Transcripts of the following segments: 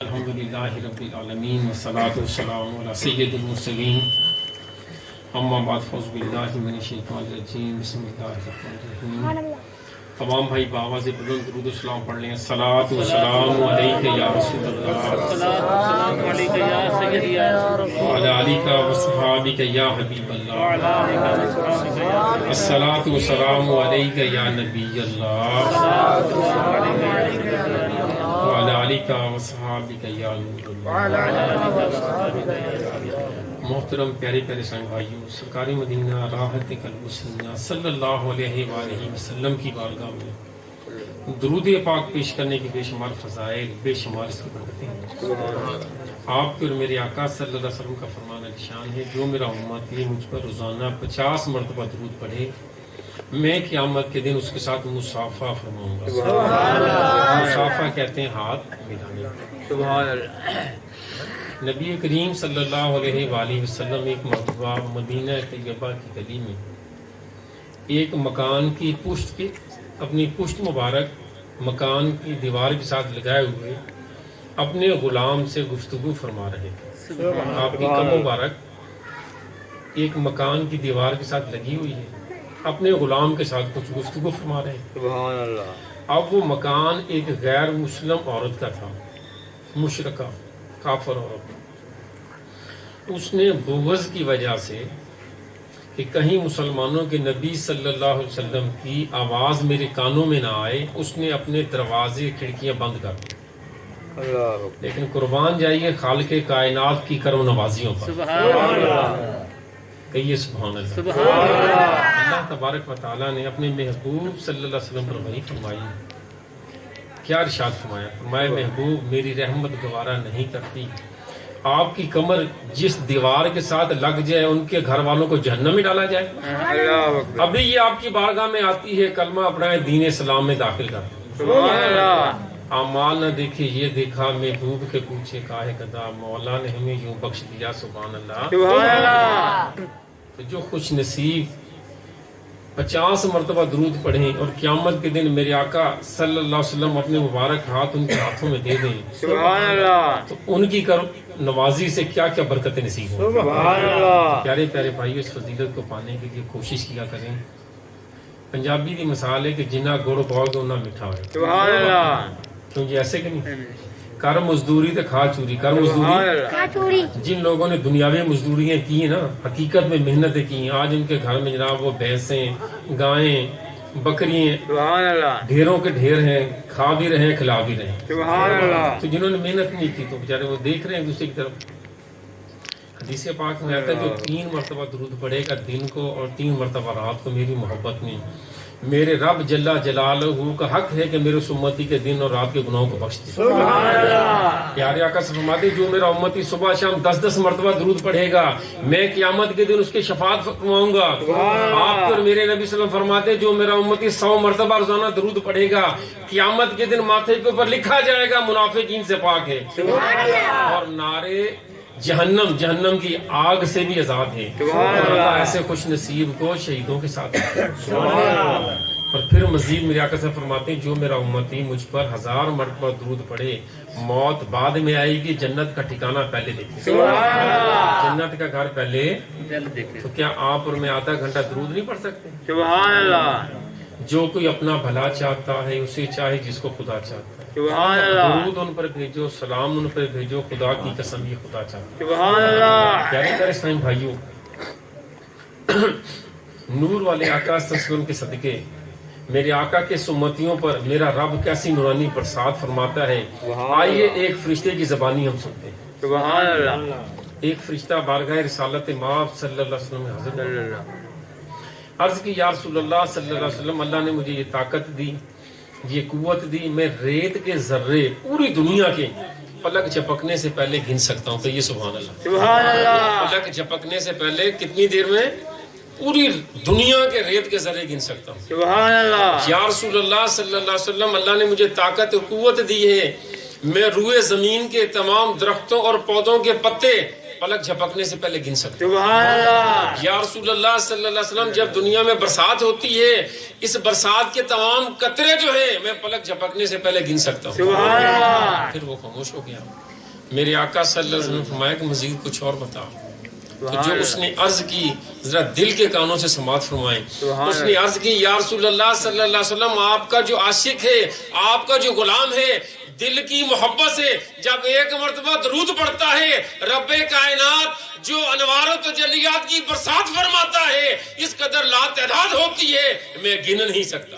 الحمدللہ رب العالمین والصلاة والسلام علی سید المرسلین اما بعد فاعوذ باللہ من الشیطان الرجیم بسم اللہ الرحمن الرحیم. تمام بھائی باواز بلند درود و سلام پڑھ لیں. الصلاۃ والسلام علیک یا رسول اللہ، السلام علیک یا سیدی یا وعلی آلک وصحابک یا حبیب اللہ، الصلاۃ والسلام علیک یا نبی اللہ، وعلی آلک وصحابک یا نور اللہ. محترم پیارے پیارے سائیں بھائیوں، سرکار مدینہ راحت قلب و سینہ صلی اللہ علیہ وآلہ وسلم کی بارگاہ میں درود پاک پیش کرنے کی بے شمار فضائل، بے شمار اس کی برکتیں. آپ کے اور میرے آقا صلی اللہ علیہ وسلم کا فرمان نشان ہے، جو میرا امت یہ مجھ پر روزانہ 50 مرتبہ درود پڑھے، میں قیامت کے دن اس کے ساتھ مصافحہ فرماؤں گا. مصافحہ کہتے ہیں ہاتھ ملانے. نبی کریم صلی اللہ علیہ وآلہ وسلم ایک مرتبہ مدینہ طیبہ کی گلی میں ایک مکان کی پشت کے اپنی پشت مبارک مکان کی دیوار کے ساتھ لگائے ہوئے اپنے غلام سے گفتگو فرما رہے تھے. آپ کی کم مبارک ایک مکان کی دیوار کے ساتھ لگی ہوئی ہے، اپنے غلام کے ساتھ کچھ گفتگو فرما رہے تھے. سبحان اللہ. اب وہ مکان ایک غیر مسلم عورت کا تھا، مشرکہ کافر عورت. اس نے بغض کی وجہ سے کہ کہیں مسلمانوں کے نبی صلی اللہ علیہ وسلم کی آواز میرے کانوں میں نہ آئے، اس نے اپنے دروازے کھڑکیاں بند کر دی. لیکن قربان جائیے خالق کائنات کی کرم نوازیوں پر. سبحان اللہ. کہیے سبحان اللہ. سبحان اللہ. اللہ تبارک و تعالیٰ نے اپنے محبوب صلی اللہ علیہ وسلم پر وحی فرمائی. کیا ارشاد فرمایا؟ فرمایا محبوب میری رحمت گوارا نہیں کرتی آپ کی کمر جس دیوار کے ساتھ لگ جائے ان کے گھر والوں کو جہنم میں ڈالا جائے. ابھی یہ آپ کی بارگاہ میں آتی ہے، کلمہ اپنائے، دین اسلام میں داخل کرتی. اعمال نہ دیکھے یہ دیکھا، محبوب کے پوچھے کاہے قدا، مولا نے ہمیں یوں بخش دیا. سبحان اللہ. تو جو خوش نصیب 50 مرتبہ درود پڑھیں اور قیامت کے دن میرے آقا صلی اللہ علیہ وسلم اپنے مبارک ہاتھ ان کے ہاتھوں میں دے دیں، سبحان اللہ. تو ان کی نوازی سے کیا کیا برکتیں نصیب ہوں. سبحان اللہ. پیارے پیارے بھائیو، اس فضیلت کو پانے کے لیے کوشش کیا کریں. پنجابی کی مثال ہے کہ جنہ گڑ پاؤ گے نہ میٹھا ہوئے. سبحان اللہ. کیوں جی ایسے کہ نہیں؟ کر مزدوری تو کھا چوری. کر مزدوری جن لوگوں نے دنیاوی مزدوریاں کی نا، حقیقت میں محنتیں کی، آج ان کے گھر میں جناب وہ بھینسیں، گائیں، بکریاں، سبحان اللہ. ڈھیروں کے ڈھیر ہیں، کھا بھی رہے ہیں کھلا بھی رہے ہیں. سبحان اللہ. تو جنہوں نے محنت نہیں کی تو بیچارے وہ دیکھ رہے ہیں دوسرے کی طرف. حدیث پاک میں آتا ہے جو 3 مرتبہ درود پڑھے گا دن کو اور 3 مرتبہ رات کو، میری محبت میں میرے رب جل جلالہ کا حق ہے کہ میرے اس امتی کے دن اور رات کے گناہوں کو بخش دے. سبحان اللہ. پیارے آقا سے فرماتے جو میرا امتی صبح شام 10 مرتبہ درود پڑھے گا میں قیامت کے دن اس کی شفاعت فرماؤں گا. آپ پر میرے نبی صلی اللہ علیہ وسلم فرماتے جو میرا امتی 100 مرتبہ روزانہ درود پڑھے گا قیامت کے دن ماتھے کے اوپر لکھا جائے گا منافقین سے پاک ہے. اور نارے جہنم کی آگ سے بھی آزاد ہے. اللہ ایسے خوش نصیب کو شہیدوں کے ساتھ. اور پھر مزید میرے آقا سے فرماتے ہیں جو میرا امتی مجھ پر 1000 مرتبہ درود پڑھے موت بعد میں آئے گی، جنت کا ٹھکانہ پہلے دیکھے. جنت کا گھر پہلے. تو کیا آپ اور میں آدھا گھنٹہ درود نہیں پڑھ سکتے؟ سبحان اللہ. جو کوئی اپنا بھلا چاہتا ہے اسے چاہے جس کو خدا چاہتا ہے. سبحان اللہ. درود ان پر بھیجو، سلام ان پر بھیجو، خدا کی قسم یہ خدا چاہتا ہے. سبحان اللہ. پیارے پیارے اسلام بھائیوں، نور والے آقا صلی اللہ علیہ وسلم کے صدقے میرے آقا کے سمتیوں پر میرا رب کیسی نورانی برسات فرماتا ہے. آئیے ایک فرشتے کی زبانی ہم سنتے ہیں. سبحان اللہ. ایک فرشتہ بارگاہ رسالت مآب صلی اللہ علیہ وسلم میں حاضر عرض کی یا رسول اللہ صلی اللہ علیہ وسلم، اللہ نے مجھے یہ طاقت دی، یہ قوت دی، میں ریت کے ذرے پوری دنیا کے پلک جھپکنے سے پہلے گن سکتا ہوں. کہیے سبحان اللہ. سبحان اللہ. پلک جھپکنے سے پہلے کتنی دیر میں پوری دنیا کے ریت کے ذرے گن سکتا ہوں. سبحان اللہ. یا رسول اللہ صلی اللہ علیہ وسلم، اللہ نے مجھے طاقت اور قوت دی ہے، میں روئے زمین کے تمام درختوں اور پودوں کے پتے پلک جھپکنے سے پہلے گن سکتے. سبحان اللہ. یا رسول اللہ صلی اللہ علیہ وسلم، جب دنیا میں برسات ہوتی ہے اس برسات کے تمام قطرے جو ہیں میں پلک جھپکنے سے پہلے گن سکتا ہوں. سبحان اللہ. پھر وہ خاموش ہو گیا. میرے آقا صلی اللہ علیہ وسلم نے فرمایا کہ مزید کچھ اور بتا. تو جو اس نے عرض کی ذرا دل کے کانوں سے سماعت فرمائیں. اس نے عرض کی یا رسول اللہ صلی اللہ علیہ وسلم آپ کا جو عاشق ہے آپ کا جو غلام ہے دل کی محبت سے جب ایک مرتبہ درود پڑھتا ہے رب کائنات جو انوار و تجلیات کی برسات فرماتا ہے اس قدر لا تعداد ہوتی ہے میں گن نہیں سکتا.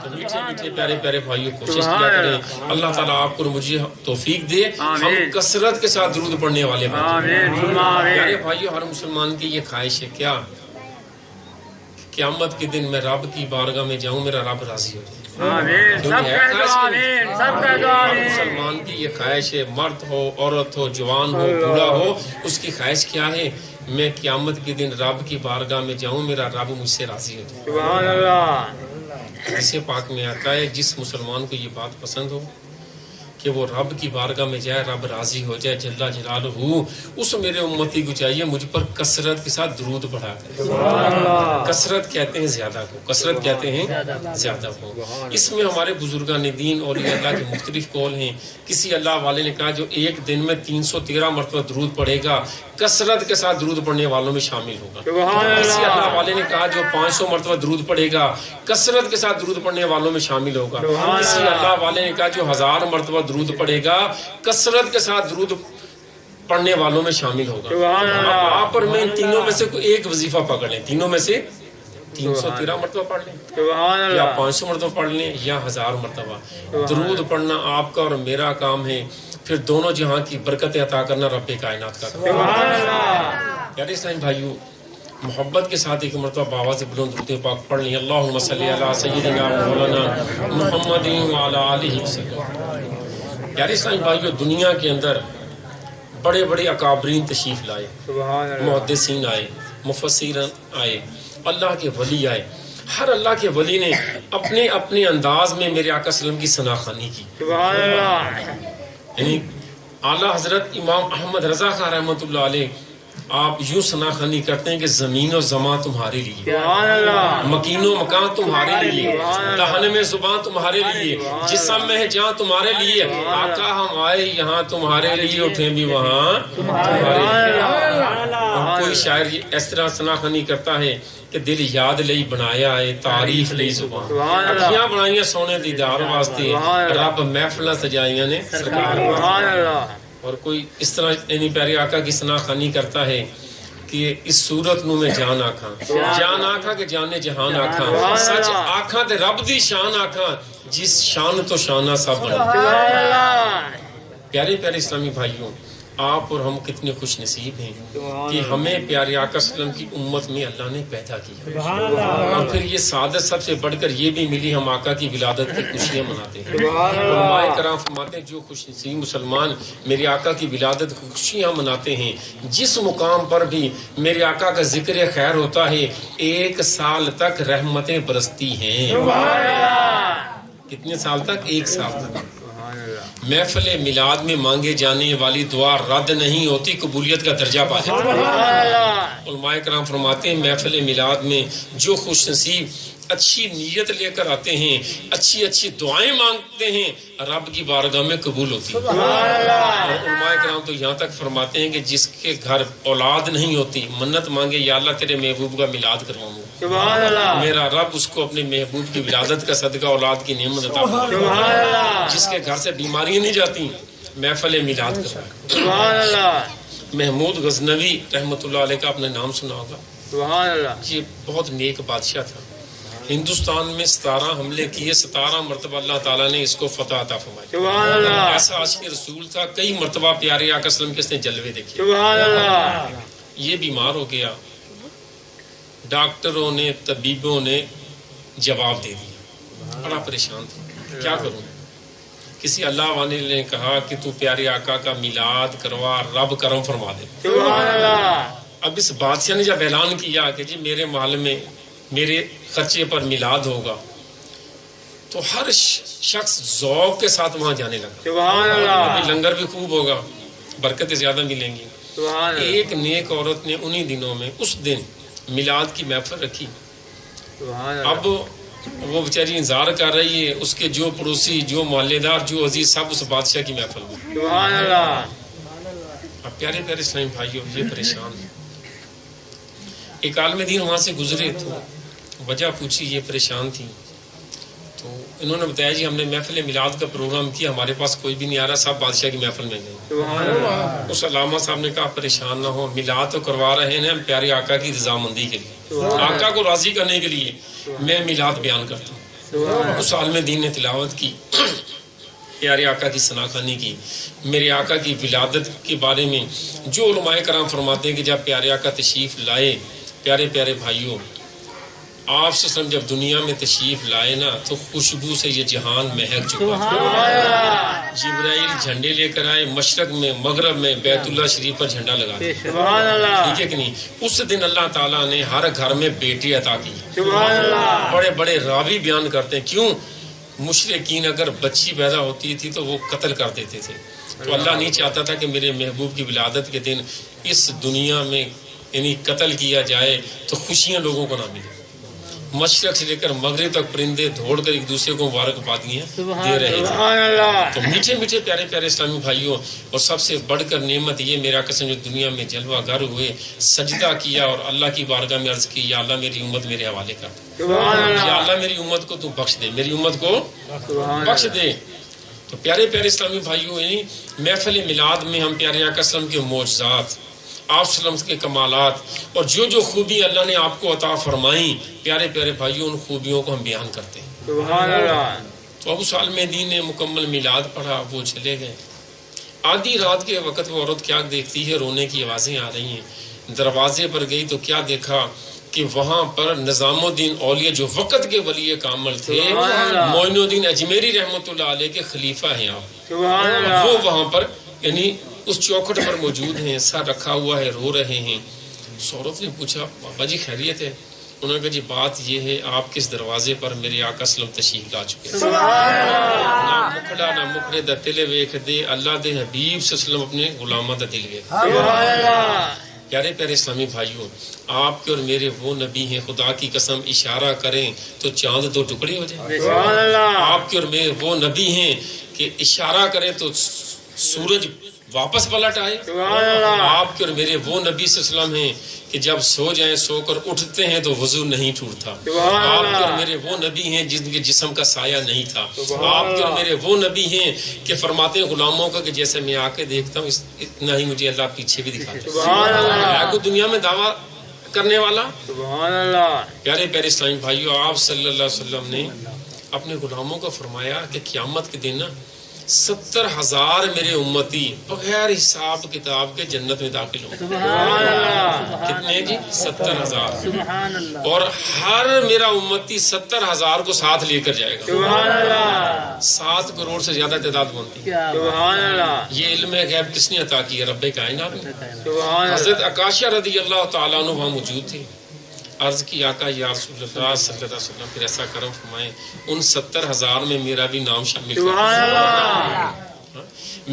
تو میٹھے میٹھے پیارے پیارے بھائیوں کوشش کیا کریں اللہ تعالیٰ آپ کو مجھے توفیق دے ہم کثرت کے ساتھ درود پڑھنے والے بنیں. پیارے بھائیوں ہر مسلمان کی یہ خواہش ہے کیا قیامت کے دن میں رب کی بارگاہ میں جاؤں میرا رب راضی ہو جائے. مسلمان کی یہ خواہش ہے مرد ہو عورت ہو جوان ہو بوڑھا ہو اس کی خواہش کیا ہے میں قیامت کے دن رب کی بارگاہ میں جاؤں میرا رب مجھ سے راضی ہو جائے. سبحان اللہ. حدیث پاک میں آتا ہے جس مسلمان کو یہ بات پسند ہو کہ وہ رب کی بارگاہ میں جائے رب راضی ہو جائے جل جلالہ اس میرے امتی کو چاہیے مجھ پر کثرت کے ساتھ درود پڑھا کرے. کثرت کہتے ہیں زیادہ کو کثرت کہتے ہیں زیادہ کو. اس میں ہمارے بزرگان دین اور اللہ کے مختلف قول ہیں. کسی اللہ والے نے کہا جو ایک دن میں 313 مرتبہ درود پڑھے گا کثرت کے ساتھ درود پڑھنے والوں میں شامل ہوگا. کسی اللہ والے نے کہا جو 500 مرتبہ درود پڑھے گا کثرت کے ساتھ درود پڑھنے والوں میں شامل ہوگا. کسی اللہ والے نے کہا جو 1000 مرتبہ درود پڑھے گا کثرت کے ساتھ درود پڑھنے والوں میں شامل ہوگا. آپ اور میں ان تینوں میں سے کوئی ایک وظیفہ پکڑ لیں تینوں میں سے 313 مرتبہ پڑھ لیں یا 500 مرتبہ پڑھ لیں یا 1000 مرتبہ. درود پڑھنا آپ کا اور میرا کام ہے پھر دونوں جہاں کی برکتیں عطا کرنا رب کائنات کا کام. پیارے اسلام بھائیوں محبت کے ساتھ ایک مرتبہ بآواز بلند درود پاک پڑھ لیں اللہم صلی علی سیدنا مولانا محمد وعلی آلہ وسلم. پیارے اسلام بھائیوں دنیا کے اندر بڑے بڑے اکابرین تشریف لائے محدثین آئے مفسرین آئے اللہ کے ولی آئے. ہر اللہ کے ولی نے اپنے اپنے انداز میں میرے آقا صلی اللہ علیہ وسلم کی ثناخوانی کی. یعنی اعلیٰ حضرت امام احمد رضا خان رحمۃ اللہ علیہ آپ یوں ثناخوانی کرتے ہیں کہ زمین و زمان تمہارے لیے مکین و مکان تمہارے لیے دہن میں زبان تمہارے لیے جسم میں ہے جہاں تمہارے لیے آقا ہم آئے یہاں تمہارے لیے اٹھیں بھی وہاں تمہارے لیے. اور کوئی شاعر اس طرح ثناخوانی کرتا ہے کہ دل یاد لئی بنایا ہے تعریف لئی زبان اکھیاں بنائیاں سونے دیدار واسطے رب محفلیں سجائیاں نے سرکار. اور کوئی اس طرح یعنی پیارے آقا کی ثناخوانی کرتا ہے کہ اس صورت نو میں جان آکھاں جان آکھاں کہ جانے جہان آکھاں سچ آکھاں تے رب دی شان آکھاں جس شان تو شانہ سب بنا. پیارے پیارے اسلامی بھائیوں آپ اور ہم کتنے خوش نصیب ہیں کہ ہمیں پیارے آقا صلی اللہ علیہ وسلم کی امت میں اللہ نے پیدا کیا اور پھر یہ سعادت سب سے بڑھ کر یہ بھی ملی ہم آقا کی ولادت کی خوشیاں مناتے ہیں. علماء کرام فرماتے ہیں جو خوش نصیب مسلمان میرے آقا کی ولادت کی خوشیاں مناتے ہیں جس مقام پر بھی میرے آقا کا ذکر خیر ہوتا ہے 1 سال تک رحمتیں برستی ہیں. کتنے سال تک 1 سال تک. محفل میلاد میں مانگے جانے والی دعا رد نہیں ہوتی قبولیت کا درجہ پا جاتی ہے. علماء کرام فرماتے ہیں محفل میلاد میں جو خوش نصیب اچھی نیت لے کر آتے ہیں اچھی اچھی دعائیں مانگتے ہیں رب کی بارگاہ میں قبول ہوتی ہیں. اور علماء کرام تو یہاں تک فرماتے ہیں کہ جس کے گھر اولاد نہیں ہوتی منت مانگے یا اللہ تیرے محبوب کا میلاد کرواؤں گا میرا رب اس کو اپنے محبوب کی ولادت کا صدقہ اولاد کی نعمت عطا فرمائے. جس کے گھر سے بیماریاں نہیں جاتی محفل میلاد کروائے. محمود غزنوی رحمۃ اللہ علیہ کا آپ نے نام سنا ہوگا. یہ بہت نیک بادشاہ تھا. ہندوستان میں 17 حملے کیے 17 مرتبہ اللہ تعالیٰ نے اس کو فتح عطا فرمائی. ایسا عاشق رسول تھا کئی مرتبہ پیارے آقا صلی اللہ علیہ وسلم کے اس نے جلوے دیکھے. یہ بیمار ہو گیا ڈاکٹروں نے طبیبوں نے جواب دے دیا بڑا پریشان تھا کیا کروں. کسی اللہ والے نے کہا کہ تو پیارے آقا کا میلاد کروا رب کرم فرما دے. اب اس بادشاہ نے جب اعلان کیا کہ جی میرے محل میں میرے خرچے پر میلاد ہوگا تو ہر شخص ذوق کے ساتھ وہاں جانے لگا. لنگر بھی خوب ہوگا برکتیں زیادہ ملیں گی. ایک نیک عورت نے انہی دنوں میں اس دن میلاد کی محفل رکھی. اب وہ بیچاری انتظار کر رہی ہے، اس کے جو پڑوسی، جو محلے دار، جو عزیز، سب اس بادشاہ کی محفل میں۔ سبحان اللہ۔ اب پیارے پیارے اسلامی بھائیوں، یہ پریشان ہے۔ ایک عالم دین وہاں سے گزرے تو وجہ پوچھی، یہ پریشان تھی تو انہوں نے بتایا جی ہم نے محفل میلاد کا پروگرام کیا، ہمارے پاس کوئی بھی نہیں آ رہا، سب بادشاہ کی محفل میں گئے۔ سبحان اللہ۔ اس علامہ صاحب نے کہا پریشان نہ ہو، میلاد تو کروا رہے ہیں ہم پیارے آقا کی رضامندی کے لیے، آقا کو راضی کرنے کے لیے میں میلاد بیان کرتا ہوں۔ اس عالم دین نے تلاوت کی، پیارے آقا کی ثناخوانی کی، میرے آقا کی ولادت کے بارے میں جو علماء کرام فرماتے ہیں کہ جب پیارے آقا تشریف لائے، پیارے پیارے بھائیوں، آپ صلی اللہ علیہ وسلم جب دنیا میں تشریف لائے نا تو خوشبو سے یہ جہان مہک چکا تھا۔ جبرائیل جھنڈے لے کر آئے، مشرق میں، مغرب میں، بیت اللہ شریف پر جھنڈا لگا دیا، سبحان اللہ۔ ٹھیک ہے کہ نہیں؟ اس دن اللہ تعالیٰ نے ہر گھر میں بیٹی عطا کی۔ سبحان اللہ۔ بڑے بڑے راوی بیان کرتے ہیں کیوں مشرکین اگر بچی پیدا ہوتی تھی تو وہ قتل کر دیتے تھے، تو اللہ نہیں چاہتا تھا کہ میرے محبوب کی ولادت کے دن اس دنیا میں یعنی قتل کیا جائے تو خوشیاں لوگوں کو نہ ملے۔ مشرق سے لے کر مغرب تک پرندے دوڑ کر ایک دوسرے کو مبارکبادیاں دے رہے تھے۔ سبحان اللہ۔ تو میٹھے میٹھے پیارے پیارے اسلامی بھائیوں، اور سب سے بڑھ کر نعمت یہ میرا قسم جو دنیا میں جلوہ گر ہوئے، سجدہ کیا اور اللہ کی بارگاہ میں عرض کی، یا اللہ میری امت میرے حوالے کر دے، سبحان یا اللہ۔ اللہ میری امت کو تو بخش دے، میری امت کو بخش دے۔ تو پیارے پیارے اسلامی بھائیوں، یعنی محفل میلاد میں ہم پیارے آقا وسلم کے معجزات، آپ وسلم کے کمالات اور جو جو خوبی اللہ نے آپ کو عطا فرمائیں، پیارے پیارے بھائیوں، ان خوبیوں کو ہم بیان کرتے ہیں۔ سبحان اللہ۔ تو ابو سالم دین نے مکمل میلاد پڑھا، وہ چلے گئے۔ آدھی رات کے وقت وہ عورت کیا دیکھتی ہے، رونے کی آوازیں آ رہی ہیں، دروازے پر گئی تو کیا دیکھا کہ وہاں پر نظام الدین اولیاء جو وقت کے ولی کامل تھے، معین الدین اجمیری رحمۃ اللہ علیہ کے خلیفہ ہیں آپ، سبحان اللہ۔ وہ وہاں پر یعنی اس چوکھٹ پر موجود ہیں، سر رکھا ہوا ہے، رو رہے ہیں۔ اس عورت نے پوچھا بابا جی خیریت ہے؟ انہوں نے کہا جی بات یہ ہے آپ کس دروازے پر میرے آقا صلی اللہ علیہ وسلم تشریف لا چکے ہیں، نہ مکھڑا نہ مکھڑے دا دل ویکھ دے، اللہ دے حبیب صلی اللہ علیہ وسلم اپنے غلاماں دا دل ویکھ۔ سبحان اللہ۔ پیارے پیارے اسلامی بھائیوں، آپ کے اور میرے وہ نبی ہیں، خدا کی قسم اشارہ کریں تو چاند دو ٹکڑے ہو جائیں۔ سبحان اللہ۔ آپ کے اور میرے وہ نبی ہیں کہ اشارہ کریں تو سورج واپس پلٹ آئے۔ سبحان اللہ۔ آپ کے اور میرے وہ نبی صلی اللہ علیہ وسلم ہیں کہ جب سو جائیں، سو کر اٹھتے ہیں تو وضو نہیں ٹوٹتا۔ سبحان آپ اللہ۔ کے اور میرے وہ نبی ہیں جن کے جسم کا سایہ نہیں تھا۔ آپ کے اور میرے وہ نبی ہیں کہ فرماتے ہیں غلاموں کا کہ جیسے میں آ کے دیکھتا ہوں اتنا ہی مجھے اللہ پیچھے بھی دکھاتا ہے۔ سبحان اللہ۔ ہے کوئی دنیا میں دعویٰ کرنے والا؟ سبحان اللہ۔ پیارے پیارے اسلامی بھائیوں، آپ صلی اللہ علیہ وسلم نے اپنے غلاموں کو فرمایا کہ قیامت کے دن نا 70,000 میرے امتی بغیر حساب کتاب کے جنت میں داخل ہوں۔ سبحان اللہ۔ کتنے جی؟ 70,000۔ سبحان اللہ۔ اور ہر میرا امتی 70,000 کو ساتھ لے کر جائے گا۔ سبحان اللہ۔ 7 کروڑ سے زیادہ تعداد بنتی ہے۔ سبحان اللہ۔ یہ علم غیب کس نے عطا کیا؟ رب کائنات نے۔ سبحان اللہ۔ حضرت عکاشہ رضی اللہ تعالیٰ عنہ وہاں موجود تھے۔ عرض کی آقا یا رسول اللہ صلی اللہ علیہ وسلم پھر ایسا کرم فرمائیں ان 70,000 میں میرا بھی نام شامل کر سبحان اللہ۔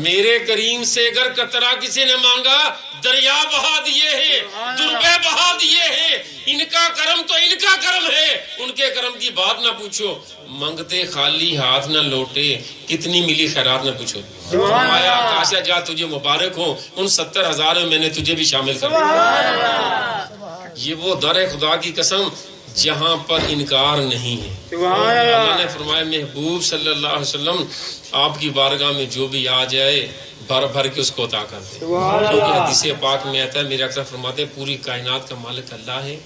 میرے کریم سے اگر قطرہ کسی نے مانگا دریا بہا دیے ہیں، دربے بہا دیے ہیں، ان کا کرم تو ان کا کرم ہے، ان کے کرم کی بات نہ پوچھو، منگتے خالی ہاتھ نہ لوٹے، کتنی ملی خیرات نہ پوچھو۔ فرمایا عکاشہ جا تجھے مبارک ہو، ان 70,000 میں میں نے تجھے بھی شامل کر دیا۔ یہ وہ در خدا کی قسم جہاں پر انکار نہیں ہے۔ سبحان اللہ اللہ۔ نے فرمایا محبوب صلی اللہ علیہ وسلم آپ کی بارگاہ میں جو بھی آ جائے بھر بھر کے اس کو عطا کر دے، کیونکہ حدیث پاک میں آتا ہے میرے اکثر فرماتے ہیں پوری کائنات کا مالک اللہ ہے،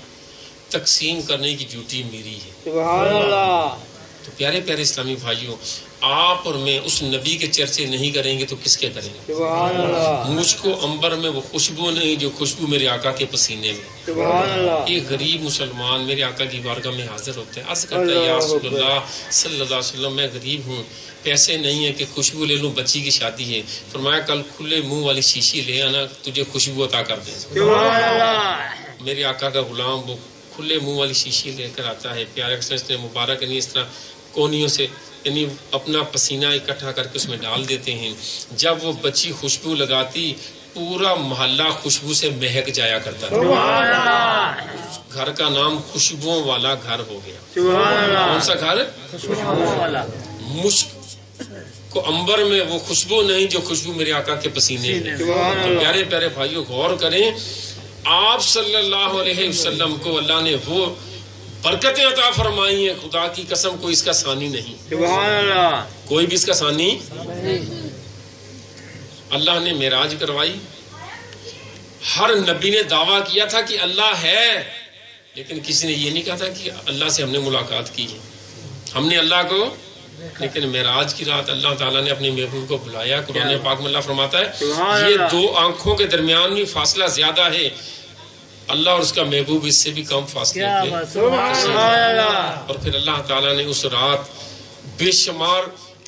تقسیم کرنے کی ڈیوٹی میری ہے۔ سبحان اللہ۔ تو پیارے پیارے اسلامی بھائیوں، آپ اور میں اس نبی کے چرچے نہیں کریں گے تو کس کے کریں گے؟ سبحان اللہ۔ مجھ کو انبر میں وہ خوشبو نہیں جو خوشبو میرے آقا کے پسینے میں۔ سبحان اللہ۔ ایک غریب مسلمان میرے آقا کی بارگاہ میں حاضر ہوتے ہیں، عرض کرتا ہے یا رسول اللہ صلی اللہ علیہ وسلم میں غریب ہوں، پیسے نہیں ہیں کہ خوشبو لے لوں، بچی کی شادی ہے۔ فرمایا کل کھلے منہ والی شیشی لے آنا، تجھے خوشبو عطا کر دیں۔ سبحان اللہ۔ میرے آقا کا غلام وہ کھلے منہ والی شیشی لے کر آتا ہے، پیارے اکثر اس نے مبارک نہیں اس طرح کونیوں سے یعنی اپنا پسینہ اکٹھا کر کے اس میں ڈال دیتے ہیں۔ جب وہ بچی خوشبو لگاتی پورا محلہ خوشبو سے مہک جایا کرتا تھا. سبحان اللہ گھر کا نام خوشبوؤں والا گھر ہو گیا. سبحان اللہ کون سا گھر؟ خوشبو والا مشک کو انبر میں وہ خوشبو نہیں جو خوشبو میرے آقا کے پسینے میں. سبحان تو اللہ پیارے پیارے بھائیوں غور کریں، آپ صلی اللہ علیہ وسلم کو اللہ نے وہ برکتیں عطا فرمائی ہیں، خدا کی قسم کوئی اس کا ثانی نہیں، سبحان اللہ کوئی بھی اس کا ثانی. اللہ نے معراج کروائی. ہر نبی نے دعویٰ کیا تھا کہ اللہ ہے، لیکن کسی نے یہ نہیں کہا تھا کہ اللہ سے ہم نے ملاقات کی ہے، ہم نے اللہ کو. لیکن معراج کی رات اللہ تعالیٰ نے اپنے محبوب کو بلایا. قرآن پاک میں اللہ فرماتا سبحان ہے یہ اللہ. 2 آنکھوں کے درمیان بھی فاصلہ زیادہ ہے، اللہ اور اس کا محبوب اس سے بھی کم فاصلے کیا پہ. بات سبحان اللہ اور پھر اللہ تعالیٰ نے اس رات بے شمار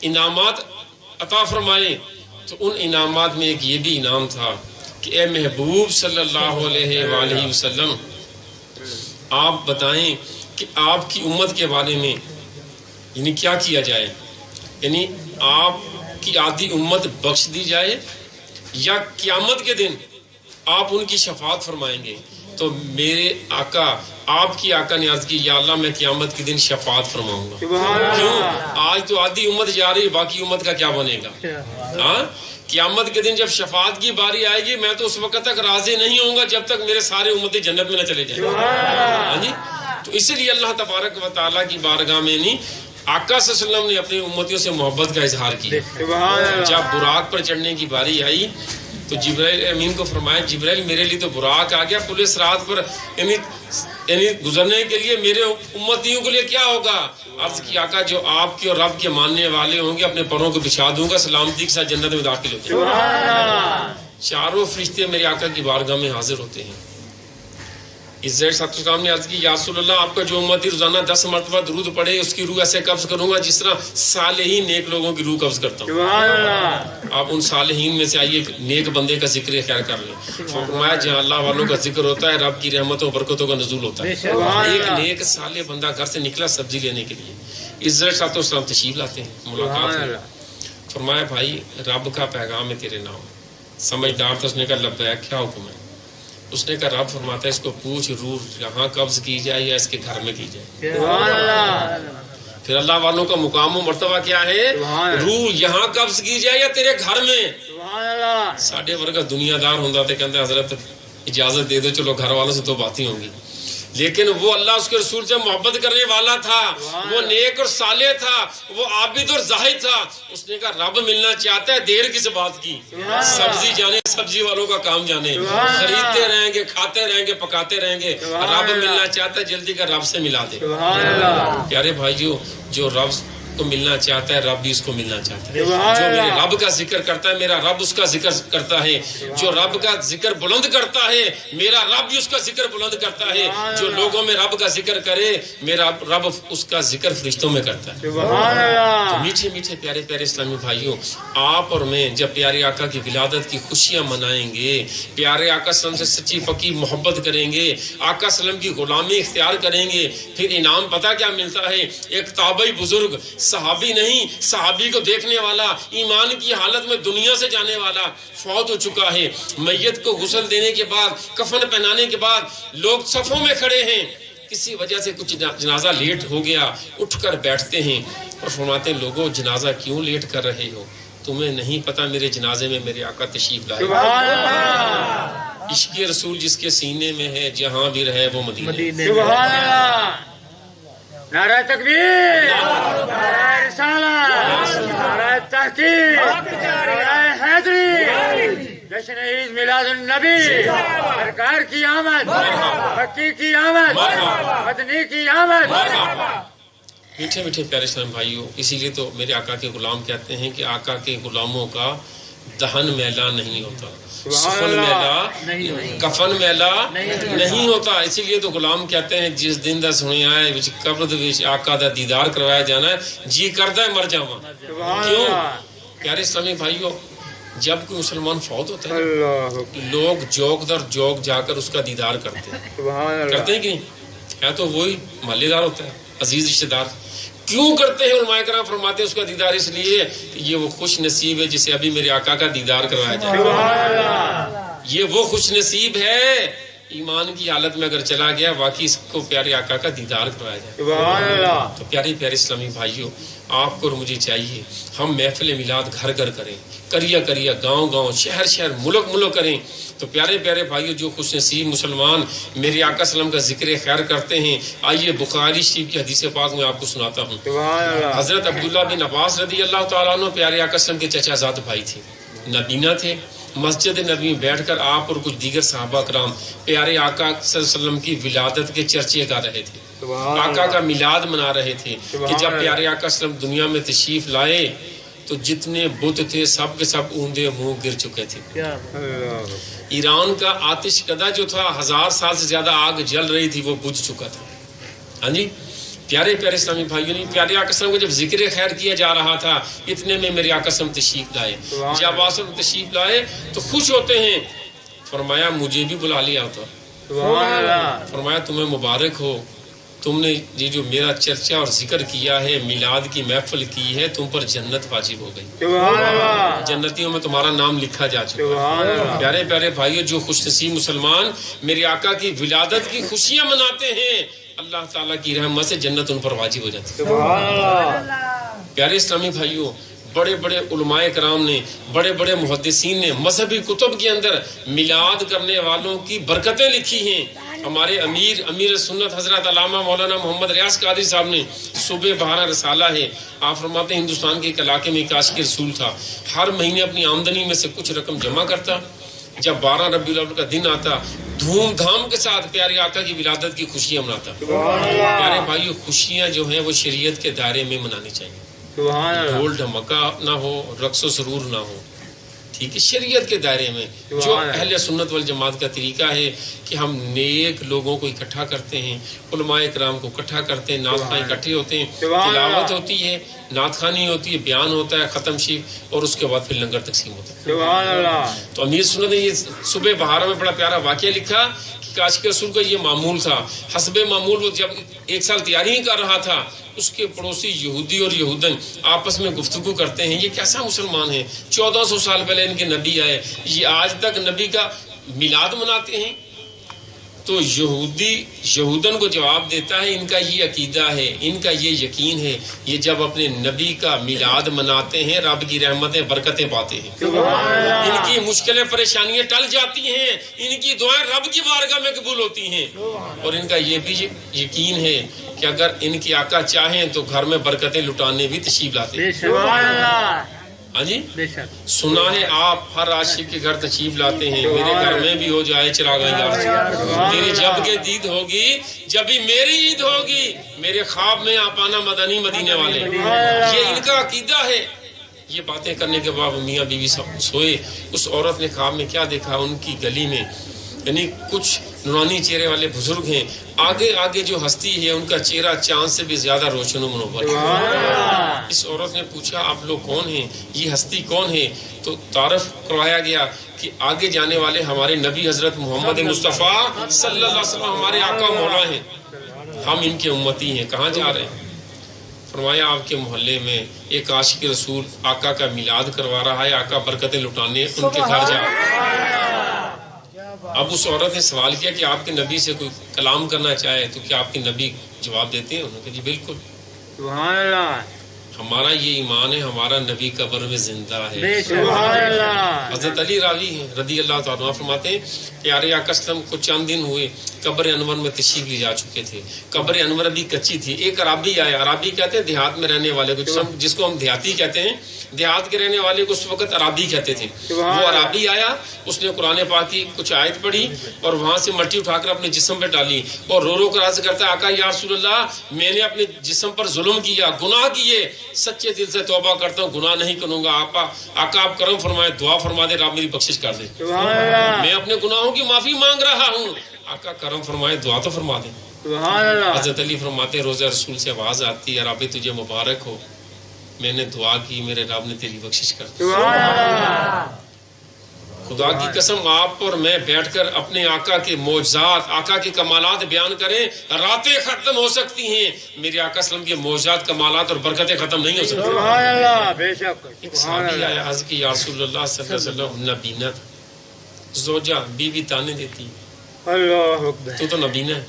انعامات عطا فرمائے. تو ان انعامات میں ایک یہ بھی انعام تھا کہ اے محبوب صلی اللہ علیہ وآلہ وسلم، آپ بتائیں کہ آپ کی امت کے بارے میں یعنی کیا کیا جائے، یعنی آپ کی آدھی امت بخش دی جائے یا قیامت کے دن آپ ان کی شفاعت فرمائیں گے. تو میرے آقا، آپ کی آقا نے عرض کی یا اللہ میں قیامت کے دن شفاعت فرماؤں گا. سبحان کیوں؟ اللہ آج تو آدھی امت جا رہی، باقی امت کا کیا بنے گا؟ ہاں، قیامت کے دن جب شفاعت کی باری آئے گی میں تو اس وقت تک راضی نہیں ہوں گا جب تک میرے سارے امتی جنت میں نہ چلے جائیں. ہاں جی. تو اسی لیے اللہ تبارک و تعالیٰ کی بارگاہ میں نہیں، آقا صلی اللہ علیہ وسلم نے اپنی امتیوں سے محبت کا اظہار کیا. سبحان اللہ جب براق پر چڑھنے کی باری آئی تو جبرائیل امین کو فرمایا جبرائیل میرے لیے تو براق آ گیا، پولیس رات پر یعنی گزرنے کے لیے میرے امتیوں کے لیے کیا ہوگا؟ عرض کی آقا جو آپ کے اور رب کے ماننے والے ہوں گے اپنے پروں کو بچھا دوں گا، سلامتی کے ساتھ جنت میں داخل ہو جائیں. سبحان اللہ چاروں فرشتے میرے آقا کی بارگاہ میں حاضر ہوتے ہیں. عزت صاحب السلام نے عرض کی یا رسول اللہ آپ کا جو امتی روزانہ 10 مرتبہ درود پڑھے اس کی روح ایسے قبض کروں گا جس طرح صالحین نیک لوگوں کی روح قبض کرتا ہوں. سبحان اللہ آپ ان صالحین میں سے آئیے نیک بندے کا ذکر خیر کر لیں. فرمایا جہاں اللہ والوں کا ذکر ہوتا ہے رب کی رحمتوں برکتوں کا نزول ہوتا ہے. سبحان ایک اللہ نیک صالح بندہ گھر سے نکلا سبزی لینے کے لیے، عزت صاحب السلام تشریف لاتے ہیں، ملاقات سبحان ہے. اللہ فرمایا بھائی رب کا پیغام ہے تیرے نام. سمجھدار تھا، اس نے کہا لبیک، کیا حکم ہے؟ اس نے کہا رب فرماتا ہے اس کو پوچھ روح یہاں قبض کی جائے یا اس کے گھر میں کی جائے. سبحان اللہ پھر اللہ والوں کا مقام و مرتبہ کیا ہے؟ سبحان اللہ. روح یہاں قبض کی جائے یا تیرے گھر میں. سبحان اللہ ساڈے ورگا دنیا دار ہوندا تے کہندے حضرت اجازت دے دو چلو گھر والوں سے تو باتیں ہوں گی. لیکن وہ اللہ اس کے رسول سے محبت کرنے والا تھا، وہ نیک اور صالح تھا، وہ عابد اور زاہد تھا. اس نے کہا رب ملنا چاہتا ہے، دیر کس بات کی؟ سبزی جانے، سبزی والوں کا کام جانے، خریدتے رہیں گے، کھاتے رہیں گے، پکاتے رہیں گے. رب ملنا چاہتا ہے، جلدی کر رب سے ملا دے. سبحان اللہ پیارے بھائیو، جو رب کو ملنا چاہتا ہے رب بھی اس کو ملنا چاہتا ہے. سبحان جو میرے اللہ. رب کا ذکر کرتا ہے میرا رب اس کا ذکر کرتا ہے. جو رب کا ذکر بلند کرتا ہے میرا رب بھی اس کا ذکر بلند کرتا ہے. جو لوگوں میں رب کا ذکر کرے میرا رب اس کا ذکر فرشتوں میں کرتا ہے. سبحان تو اللہ میٹھے میٹھے پیارے پیارے اسلامی بھائیوں، آپ اور میں جب پیارے آقا کی ولادت کی خوشیاں منائیں گے، پیارے آقا صلی اللہ علیہ وسلم سے سچی پکی محبت کریں گے، آقا صلی اللہ علیہ وسلم کی غلامی اختیار کریں گے، پھر انعام پتہ کیا ملتا ہے؟ ایک تابعی بزرگ، صحابی نہیں، صحابی کو دیکھنے والا، ایمان کی حالت میں دنیا سے جانے والا، فوت ہو چکا ہے. میت کو غسل دینے کے بعد، کفن پہنانے کے بعد لوگ صفوں میں کھڑے ہیں. کسی وجہ سے کچھ جنازہ لیٹ ہو گیا، اٹھ کر بیٹھتے ہیں اور فرماتے ہیں لوگوں جنازہ کیوں لیٹ کر رہے ہو؟ تمہیں نہیں پتا میرے جنازے میں میرے آقا تشریف لائے. سبحان اللہ عشق رسول جس کے سینے میں ہے جہاں بھی رہے وہ مدینے. سبحان اللہ نعرہ تکبیر، نعرہ رسالت، نعرہ تحقیق، نعرہ حیدری، جشن عید میلاد النبی، سرکار کی آمد، مکی کی آمد، مدنی کی آمد. میٹھے میٹھے پیارے اسلام بھائیوں، اسی لیے تو میرے آقا کے غلام کہتے ہیں کہ آقا کے غلاموں کا دہن میلا نہیں ہوتا، سخن میلا، کفن میلا نہیں ہوتا. اسی لیے تو غلام کہتے ہیں جس دن دا سنیا ہے وچ قبر دے وچ آقا دا دیدار کروایا جانا ہے، جی کردا ہے مر جاواں. کیوں؟ پیارے اسلامی بھائیوں، جب کوئی مسلمان فوت ہوتا ہے لوگ جوک در جوک جا کر اس کا دیدار کرتے ہیں. کرتے ہیں کہ نہیں؟ ہے تو وہی محلے دار ہوتا ہے، عزیز رشتہ دار. کیوں کرتے ہیں علماء کرام فرماتے ہیں اس کا دیدار اس لیے کہ یہ وہ خوش نصیب ہے جسے ابھی میرے آقا کا دیدار کروایا جائے. یہ وہ خوش نصیب ہے ایمان کی حالت میں اگر چلا گیا واقعی اس کو پیارے آقا کا دیدار کروایا جائے. تو پیارے پیارے اسلامی بھائیوں آپ کو اور مجھے چاہیے ہم محفل میلاد گھر گھر کریں, کریا کریا, گاؤں گاؤں, شہر شہر, ملک ملک کریں. تو پیارے پیارے بھائیوں جو خوش نصیب مسلمان میرے آقا صلی اللہ علیہ وسلم کا ذکر خیر کرتے ہیں, آئیے بخاری شریف کی حدیث پاک میں آپ کو سناتا ہوں. حضرت عبداللہ بن عباس رضی اللہ تعالیٰ عنہ پیارے آقا صلی اللہ علیہ وسلم کے چچا زاد بھائی تھے, نبینا تھے. مسجد نبی میں بیٹھ کر آپ اور کچھ دیگر صحابہ کرام پیارے آقا صلی اللہ علیہ وسلم کی ولادت کے چرچے گا رہے تھے, آقا کا میلاد منا رہے تھے کہ جب پیارے آقا صلی اللہ علیہ وسلم دنیا میں تشریف لائے تو جتنے بت تھے سب کے سب اوندے منہ گر چکے تھے. ایران کا آتش کدہ جو تھا 1000 سال سے زیادہ آگ جل رہی تھی وہ بجھ چکا تھا. ہاں جی پیارے پیارے اسلامی بھائیوں نے پیارے آقا صلی اللہ علیہ وسلم کو جب ذکر خیر کیا جا رہا تھا اتنے میں میرے آقا صلی اللہ علیہ وسلم تشریف لائے. جب آپ تشریف لائے تو خوش ہوتے ہیں, فرمایا مجھے بھی بلا لیا ہوتا. فرمایا تمہیں مبارک ہو, تم نے یہ جو میرا چرچا اور ذکر کیا ہے, میلاد کی محفل کی ہے, تم پر جنت واجب ہو گئی, جنتیوں میں تمہارا نام لکھا جا چکا. پیارے پیارے بھائیوں جو خوش نصیب مسلمان میرے آقا کی ولادت کی خوشیاں مناتے ہیں اللہ تعالیٰ کی رحمت سے جنت ان پر واجب ہو جاتی ہے. پیارے اسلامی بھائیوں بڑے بڑے علماء کرام نے, بڑے بڑے محدثین نے مذہبی کتب کے اندر میلاد کرنے والوں کی برکتیں لکھی ہیں. ہمارے امیر سنت حضرت علامہ مولانا محمد ریاض قادری صاحب نے صبح بہارا رسالہ ہے, آپ فرماتے ہیں ہندوستان کے ایک علاقے میں ایک عاشق رسول تھا, ہر مہینے اپنی آمدنی میں سے کچھ رقم جمع کرتا, جب 12 ربیع الاول کا دن آتا دھوم دھام کے ساتھ پیارے آقا کی ولادت کی خوشیاں مناتا. پیارے بھائیو خوشیاں جو ہیں وہ شریعت کے دائرے میں منانی چاہیے, ڈھول ڈھمکا نہ ہو, رقص و سرور نہ ہو, ٹھیک ہے, شریعت کے دائرے میں. جو اہل سنت والجماعت کا طریقہ ہے کہ ہم نیک لوگوں کو اکٹھا کرتے ہیں, علماء کرام کو اکٹھا کرتے ہیں, نعت خواں اکٹھے ہوتے ہیں, تلاوت ہوتی ہے, نعت خوانی ہوتی ہے, بیان ہوتا ہے, ختم شریف, اور اس کے بعد پھر لنگر تقسیم ہوتا ہے. تو امیر سنت نے یہ صبح بہارا میں بڑا پیارا واقعہ لکھا کہ عاشق رسول کا یہ معمول تھا. حسب معمول وہ جب 1 سال تیاری ہی کر رہا تھا, اس کے پڑوسی یہودی اور یہودن آپس میں گفتگو کرتے ہیں, یہ کیسا مسلمان ہے, 1400 سال پہلے ان کے نبی آئے, یہ آج تک نبی کا میلاد مناتے ہیں. تو یہودن کو جواب دیتا ہے ان کا یہ عقیدہ ہے, ان کا یہ یقین ہے, یہ جب اپنے نبی کا میلاد مناتے ہیں رب کی رحمتیں برکتیں پاتے ہیں, ان کی مشکلیں پریشانیاں ٹل جاتی ہیں, ان کی دعائیں رب کی بارگاہ میں قبول ہوتی ہیں, اور ان کا یہ بھی یقین ہے کہ اگر ان کے آقا چاہیں تو گھر میں برکتیں لٹانے بھی تشریف لاتے ہیں. ہاں جی سنا ہے آپ ہر عاشق کے گھر تشریف لاتے ہیں, میرے گھر میں بھی ہو جائے چراغاں یار, تیری جب کے دید ہوگی جب ہی میری عید ہوگی, میرے خواب میں آپ آنا مدنی مدینے والے, یہ ان کا عقیدہ ہے. یہ باتیں کرنے کے بعد میاں بیوی سب سوئے. اس عورت نے خواب میں کیا دیکھا, ان کی گلی میں یعنی کچھ نورانی چہرے والے بزرگ ہیں, آگے آگے جو ہستی ہے ان کا چہرہ چاند سے بھی زیادہ روشن و منور ہے. اس عورت نے پوچھا آپ لوگ کون ہیں, یہ ہستی کون ہے؟ تو تعارف کروایا گیا کہ آگے جانے والے ہمارے نبی حضرت محمد مصطفیٰ صلی اللہ علیہ وسلم ہمارے آقا مولا ہیں, ہم ان کے امتی ہیں. کہاں جا رہے ہیں؟ فرمایا آپ کے محلے میں ایک عاشق رسول آقا کا میلاد کروا رہا ہے, آقا برکتیں لٹانے ان کے گھر جا رہا ہے. اب اس عورت نے سوال کیا کہ آپ کے نبی سے کوئی کلام کرنا چاہے تو کیا آپ کے نبی جواب دیتے ہیں؟ انہوں نے کہا جی بالکل, سبحان اللہ, ہمارا یہ ایمان ہے, ہمارا نبی قبر میں زندہ ہے. سبحان اللہ. حضرت علی راوی ہیں رضی اللہ تعالیٰ فرماتے ہیں پیارے آقا صلی اللہ علیہ وسلم کو چند دن ہوئے قبر انور میں تشریف لے جا چکے تھے. قبر انور ابھی کچی تھی. ایک عرابی آیا, عرابی کہتے ہیں دیہات میں رہنے والے کو, جس کو ہم دیہاتی کہتے ہیں, دیہات کے رہنے والے کو اس وقت عرابی کہتے تھے. وہ عرابی آیا, اس نے قرآن پاک کی کچھ آیت پڑھی اور وہاں سے مٹی اٹھا کر اپنے جسم پہ ڈالی اور رو رو کر عرض کرتا ہے آقا یا رسول اللہ میں نے اپنے جسم پر ظلم کیا, گناہ کیے, سچے دل سے توبہ کرتا ہوں, گناہ نہیں کروں گا. آقا آپ کرم فرمائے, دعا فرما دے, رب میری بخشش کر دے, میں اپنے گناہوں کی معافی مانگ رہا ہوں. آقا کرم فرمائے, دعا تو فرما دے. حضرت علی فرماتے روزہ رسول سے آواز آتی ہے ربی تجھے مبارک ہو, میں نے دعا کی, میرے رب نے تیری بخشش کر دی. خدا کی قسم آپ اور میں بیٹھ کر اپنے آقا کے معجزات، آقا کے کمالات بیان کریں، راتیں ختم ہو سکتی ہیں، میرے آقا صلی اللہ علیہ وسلم کے معجزات، کمالات اور برکتیں ختم نہیں ہو سکتی۔ سبحان اللہ، بے شک ایک سبحان صحابی اللہ۔ آیا عرض کی یا رسول اللہ صلی اللہ علیہ وسلم، نبینا تھا، زوجہ بیوی تانے دیتی، اللہ اکبر۔ تو نبینا ہے،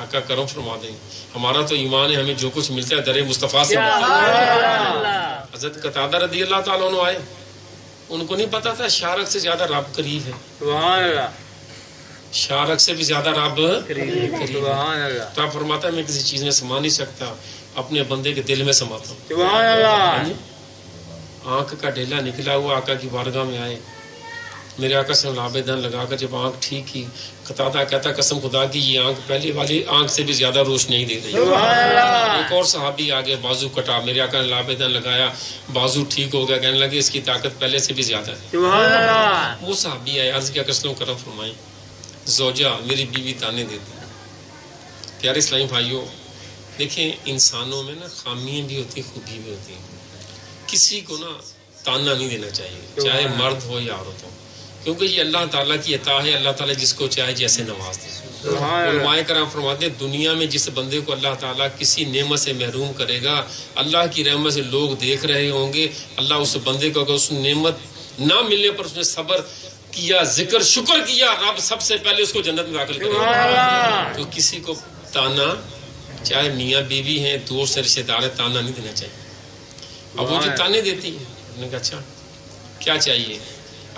آقا کرم فرما دیں، ہمارا تو ایمان ہے، ہمیں جو کچھ ملتا ہے در مصطفیٰ سے ملتا ہے۔ حضرت قتادہ رضی اللہ تعالیٰ عنہ آئے، ان کو نہیں پتا تھا شارق سے زیادہ رب قریب ہے، سبحان اللہ، شارق سے بھی زیادہ رب قریب ہے۔ سبحان اللہ، تو آپ فرماتا ہے میں کسی چیز میں سما نہیں سکتا، اپنے بندے کے دل میں سماتا ہوں۔ سبحان اللہ، آنکھ کا ڈھیلا نکلا ہوا آقا کی بارگاہ میں آئے، میرے آقا صلی اللہ علیہ وسلم لگا کر جب آنکھ ٹھیک کی، قتادہ کہتا قسم خدا کی یہ آنکھ پہلے والی آنکھ سے بھی زیادہ روشنی نہیں دے رہی۔ سبحان اللہ، ایک اور صحابی آگے بازو کٹا، میرے آقا نے لابدن لگایا، بازو ٹھیک ہو گیا، کہنے لگے اس کی طاقت پہلے سے بھی زیادہ ہے۔ سبحان اللہ، وہ صحابی آئے، عرض کیا کرم کرم فرمائیں، زوجہ میری بیوی تانے دیتی ہے۔ پیارے اسلامی بھائیوں، دیکھیں انسانوں میں نا خامیاں بھی ہوتی ہیں، خوبی بھی ہوتی ہیں، کسی کو نا تانا نہیں دینا چاہیے، چاہے مرد ہو یا عورت ہو، کیونکہ یہ اللہ تعالیٰ کی عطا ہے، اللہ تعالیٰ جس کو چاہے جیسے نواز دے۔ سبحان اللہ، علماء کرام فرماتے ہیں دنیا میں جس بندے کو اللہ تعالیٰ کسی نعمت سے محروم کرے گا، اللہ کی رحمت سے لوگ دیکھ رہے ہوں گے، اللہ اس بندے کو اگر اس نعمت نہ ملنے پر اس نے صبر کیا، ذکر شکر کیا، رب سب سے پہلے اس کو جنت میں داخل کرے سبحان گا۔ اللہ، تو کسی کو تانا، چاہے میاں بیوی ہیں، دوست رشتے دار ہیں، تانا نہیں دینا چاہیے۔ اب وہ جو تانے دیتی ہے، انہوں نے کہا اچھا کیا چاہیے؟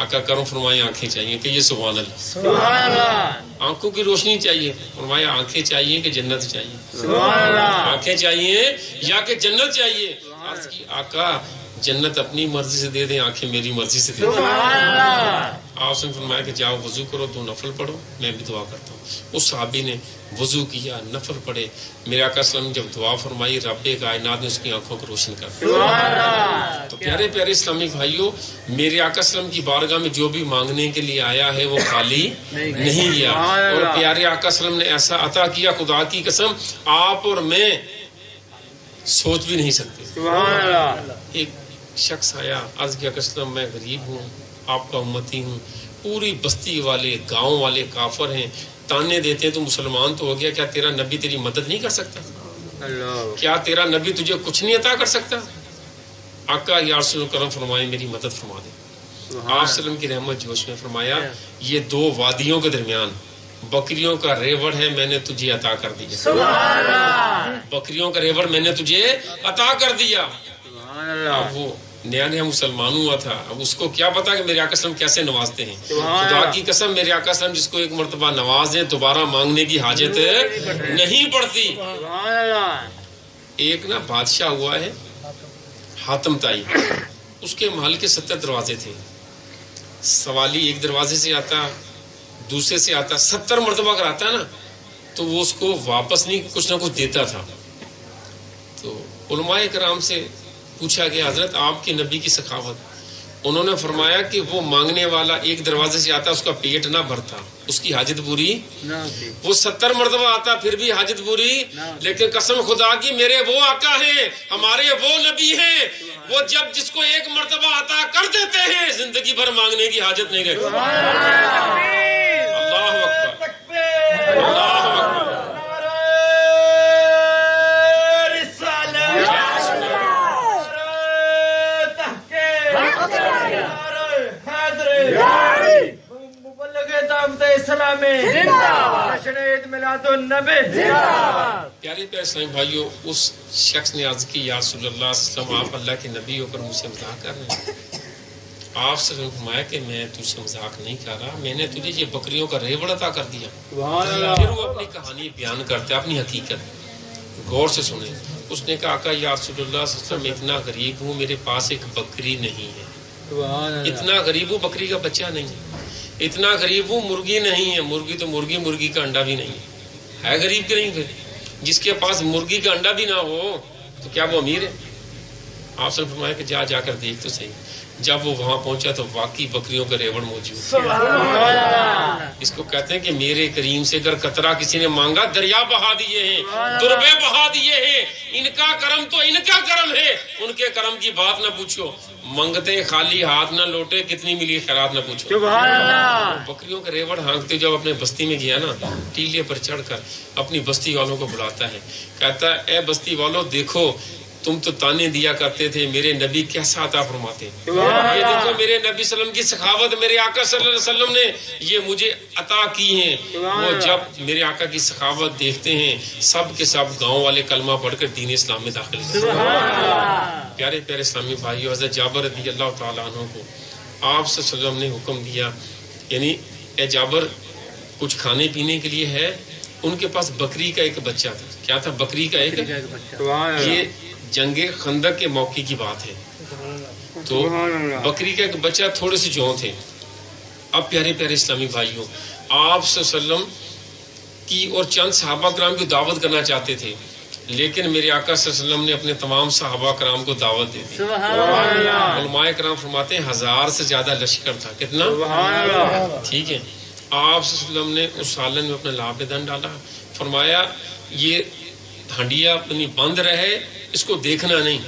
آقا کرم فرمائے آنکھیں چاہیے کہ یہ سبحان اللہ، سبحان اللہ، آنکھوں کی روشنی چاہیے، فرمایا آنکھیں چاہیے کہ جنت چاہیے؟ سبحان اللہ، آنکھیں چاہیے یا کہ جنت چاہیے؟ عرض کی آقا جنت اپنی مرضی سے دے دیں، آنکھیں میری مرضی سے دے دیں۔ سبحان اللہ، آپ نے فرمایا کہ جاؤ وضو کرو، 2 نفل پڑھو، میں بھی دعا کرتا ہوں۔ اس صحابی نے وضو کیا، نفل پڑھے، میرے آقا صلی اللہ علیہ وسلم جب دعا فرمائی، رب کائنات نے اس کی آنکھوں کو روشن کر دیا۔ سبحان اللہ، تو پیارے پیارے اسلامی بھائیوں، میرے آقا صلی اللہ علیہ وسلم کی بارگاہ میں جو بھی مانگنے کے لیے آیا ہے وہ خالی نہیں گیا، اور پیارے آقا صلی اللہ علیہ وسلم نے ایسا عطا کیا، خدا کی قسم آپ اور میں سوچ بھی نہیں سکتے۔ سبحان اللہ، ایک شخص آیا، عرض کیا کہ وسلم میں غریب ہوں، آپ کا امتی ہوں، پوری بستی والے گاؤں والے کافر ہیں، تانے دیتے ہیں، تو مسلمان تو ہو گیا، کیا تیرا نبی تیری مدد نہیں کر سکتا؟ اللہ، کیا تیرا نبی تجھے کچھ نہیں عطا کر سکتا؟ آقا یا رسول کرم فرمائے میری مدد فرما دے۔ آپ صلی اللہ علیہ وسلم کی رحمت جوش میں فرمایا یہ 2 وادیوں کے درمیان بکریوں کا ریوڑ ہے، میں نے تجھے عطا کر دیا۔ سبحان اللہ، بکریوں کا ریوڑ میں نے تجھے عطا کر دیا۔ سبحان اللہ، اب وہ نیا نیا مسلمان ہوا تھا، اب اس کو کیا پتا کہ میرے آقا صلی اللہ علیہ وسلم کیسے نوازتے ہیں۔ سبحان خدا اللہ، کی قسم میرے آقا صلی اللہ علیہ وسلم جس کو ایک مرتبہ نواز دیں دوبارہ مانگنے کی حاجت نہیں پڑتی۔ سبحان اللہ، ایک نا بادشاہ ہوا ہے حاتم تائی، اس کے محل کے 70 دروازے تھے، سوالی ایک دروازے سے آتا، دوسرے سے آتا، 70 مرتبہ اگر آتا نا تو وہ اس کو واپس نہیں کچھ نہ کچھ دیتا تھا۔ تو علماء کرام سے پوچھا گیا حضرت آپ کے نبی کی سخاوت، انہوں نے فرمایا کہ وہ مانگنے والا ایک دروازے سے آتا، اس کا پیٹ نہ بھرتا، اس کی حاجت پوری، وہ 70 مرتبہ آتا پھر بھی حاجت پوری، لیکن قسم خدا کی میرے وہ آقا ہیں، ہمارے وہ نبی ہیں، وہ جب جس کو ایک مرتبہ عطا کر دیتے ہیں زندگی بھر مانگنے کی حاجت نہیں رہتی۔ اللہ اکبر، اللہ اکبر، پیارے پیارے اسلامی بھائیوں، اس شخص نے عرض کی یا رسول اللہ صلی اللہ علیہ وسلم آپ اللہ کے نبی ہو کر مجھ سے مذاق کر رہے ہیں؟ آپ سے فرمایا کہ میں تجھ سے مذاق نہیں کر رہا، میں نے تجھے یہ بکریوں کا ریوڑ عطا کر دیا۔ پھر وہ اپنی کہانی بیان کرتے ہیں، اپنی حقیقت غور سے سنیں۔ اس نے کہا کہ یا رسول اللہ صلی اللہ علیہ وسلم اتنا غریب ہوں، میرے پاس ایک بکری نہیں ہے، اتنا غریب ہوں بکری کا بچہ نہیں ہے، اتنا غریب ہوں مرغی نہیں ہے، مرغی تو مرغی کا انڈا بھی نہیں ہے غریب کے نہیں؟ پھر جس کے پاس مرغی کا انڈا بھی نہ ہو تو کیا وہ امیر ہے؟ آپ سے فرمایا کہ جا کر دیکھ تو صحیح۔ جب وہ وہاں پہنچا تو واقعی بکریوں کا ریوڑ موجود سبحان اس کو کہتے ہیں کہ میرے کریم سے اگر قطرہ کسی نے مانگا دریا بہا دیے ہیں، دربے بہا دیے ہیں، ان کا کرم تو ان کا کرم ہے، ان کے کرم کی بات نہ پوچھو، منگتے خالی ہاتھ نہ لوٹے کتنی ملی خیرات نہ پوچھو۔ سبحان اللہ بکریوں کا ریوڑ ہانکتے جب اپنے بستی میں گیا نا، ٹیلے پر چڑھ کر اپنی بستی والوں کو بلاتا ہے، کہتا ہے اے بستی والوں دیکھو تم تو تانے دیا کرتے تھے، میرے نبی کیسا عطا فرماتے، یہ دیکھو میرے نبی صلی اللہ علیہ وسلم کی سخاوت، میرے آقا صلی اللہ علیہ وسلم نے یہ مجھے عطا کی ہیں۔ وہ جب میرے آقا کی سخاوت دیکھتے ہیں سب کے سب گاؤں والے کلمہ پڑھ کر دین اسلام میں داخل ہوتے ہیں۔ پیارے پیارے اسلامی بھائیو، حضرت جابر رضی اللہ تعالیٰ عنہ کو آپ صلی اللہ علیہ وسلم نے حکم دیا، یعنی اے جابر کچھ کھانے پینے کے لیے ہے؟ ان کے پاس بکری کا ایک بچہ تھا۔ کیا تھا؟ بکری کا ایک، یہ جنگ خندق کے موقع کی بات ہے، تو بکری کا ایک بچہ، تھوڑے سے جون تھے۔ اب پیارے پیارے اسلامی بھائیوں، آپ صلی اللہ علیہ وسلم کی اور چند صحابہ کرام کی دعوت کرنا چاہتے تھے، لیکن میرے آقا صلی اللہ علیہ وسلم نے اپنے تمام صحابہ کرام کو دعوت دے دی۔ علماء کرام فرماتے ہیں 1000 سے زیادہ لشکر تھا۔ کتنا؟ ٹھیک ہے۔ آپ صلی اللہ علیہ وسلم نے اس سالن میں اپنا لابدن ڈالا، فرمایا یہ ہنڈیا اپنی بند رہے، اس کو دیکھنا نہیں،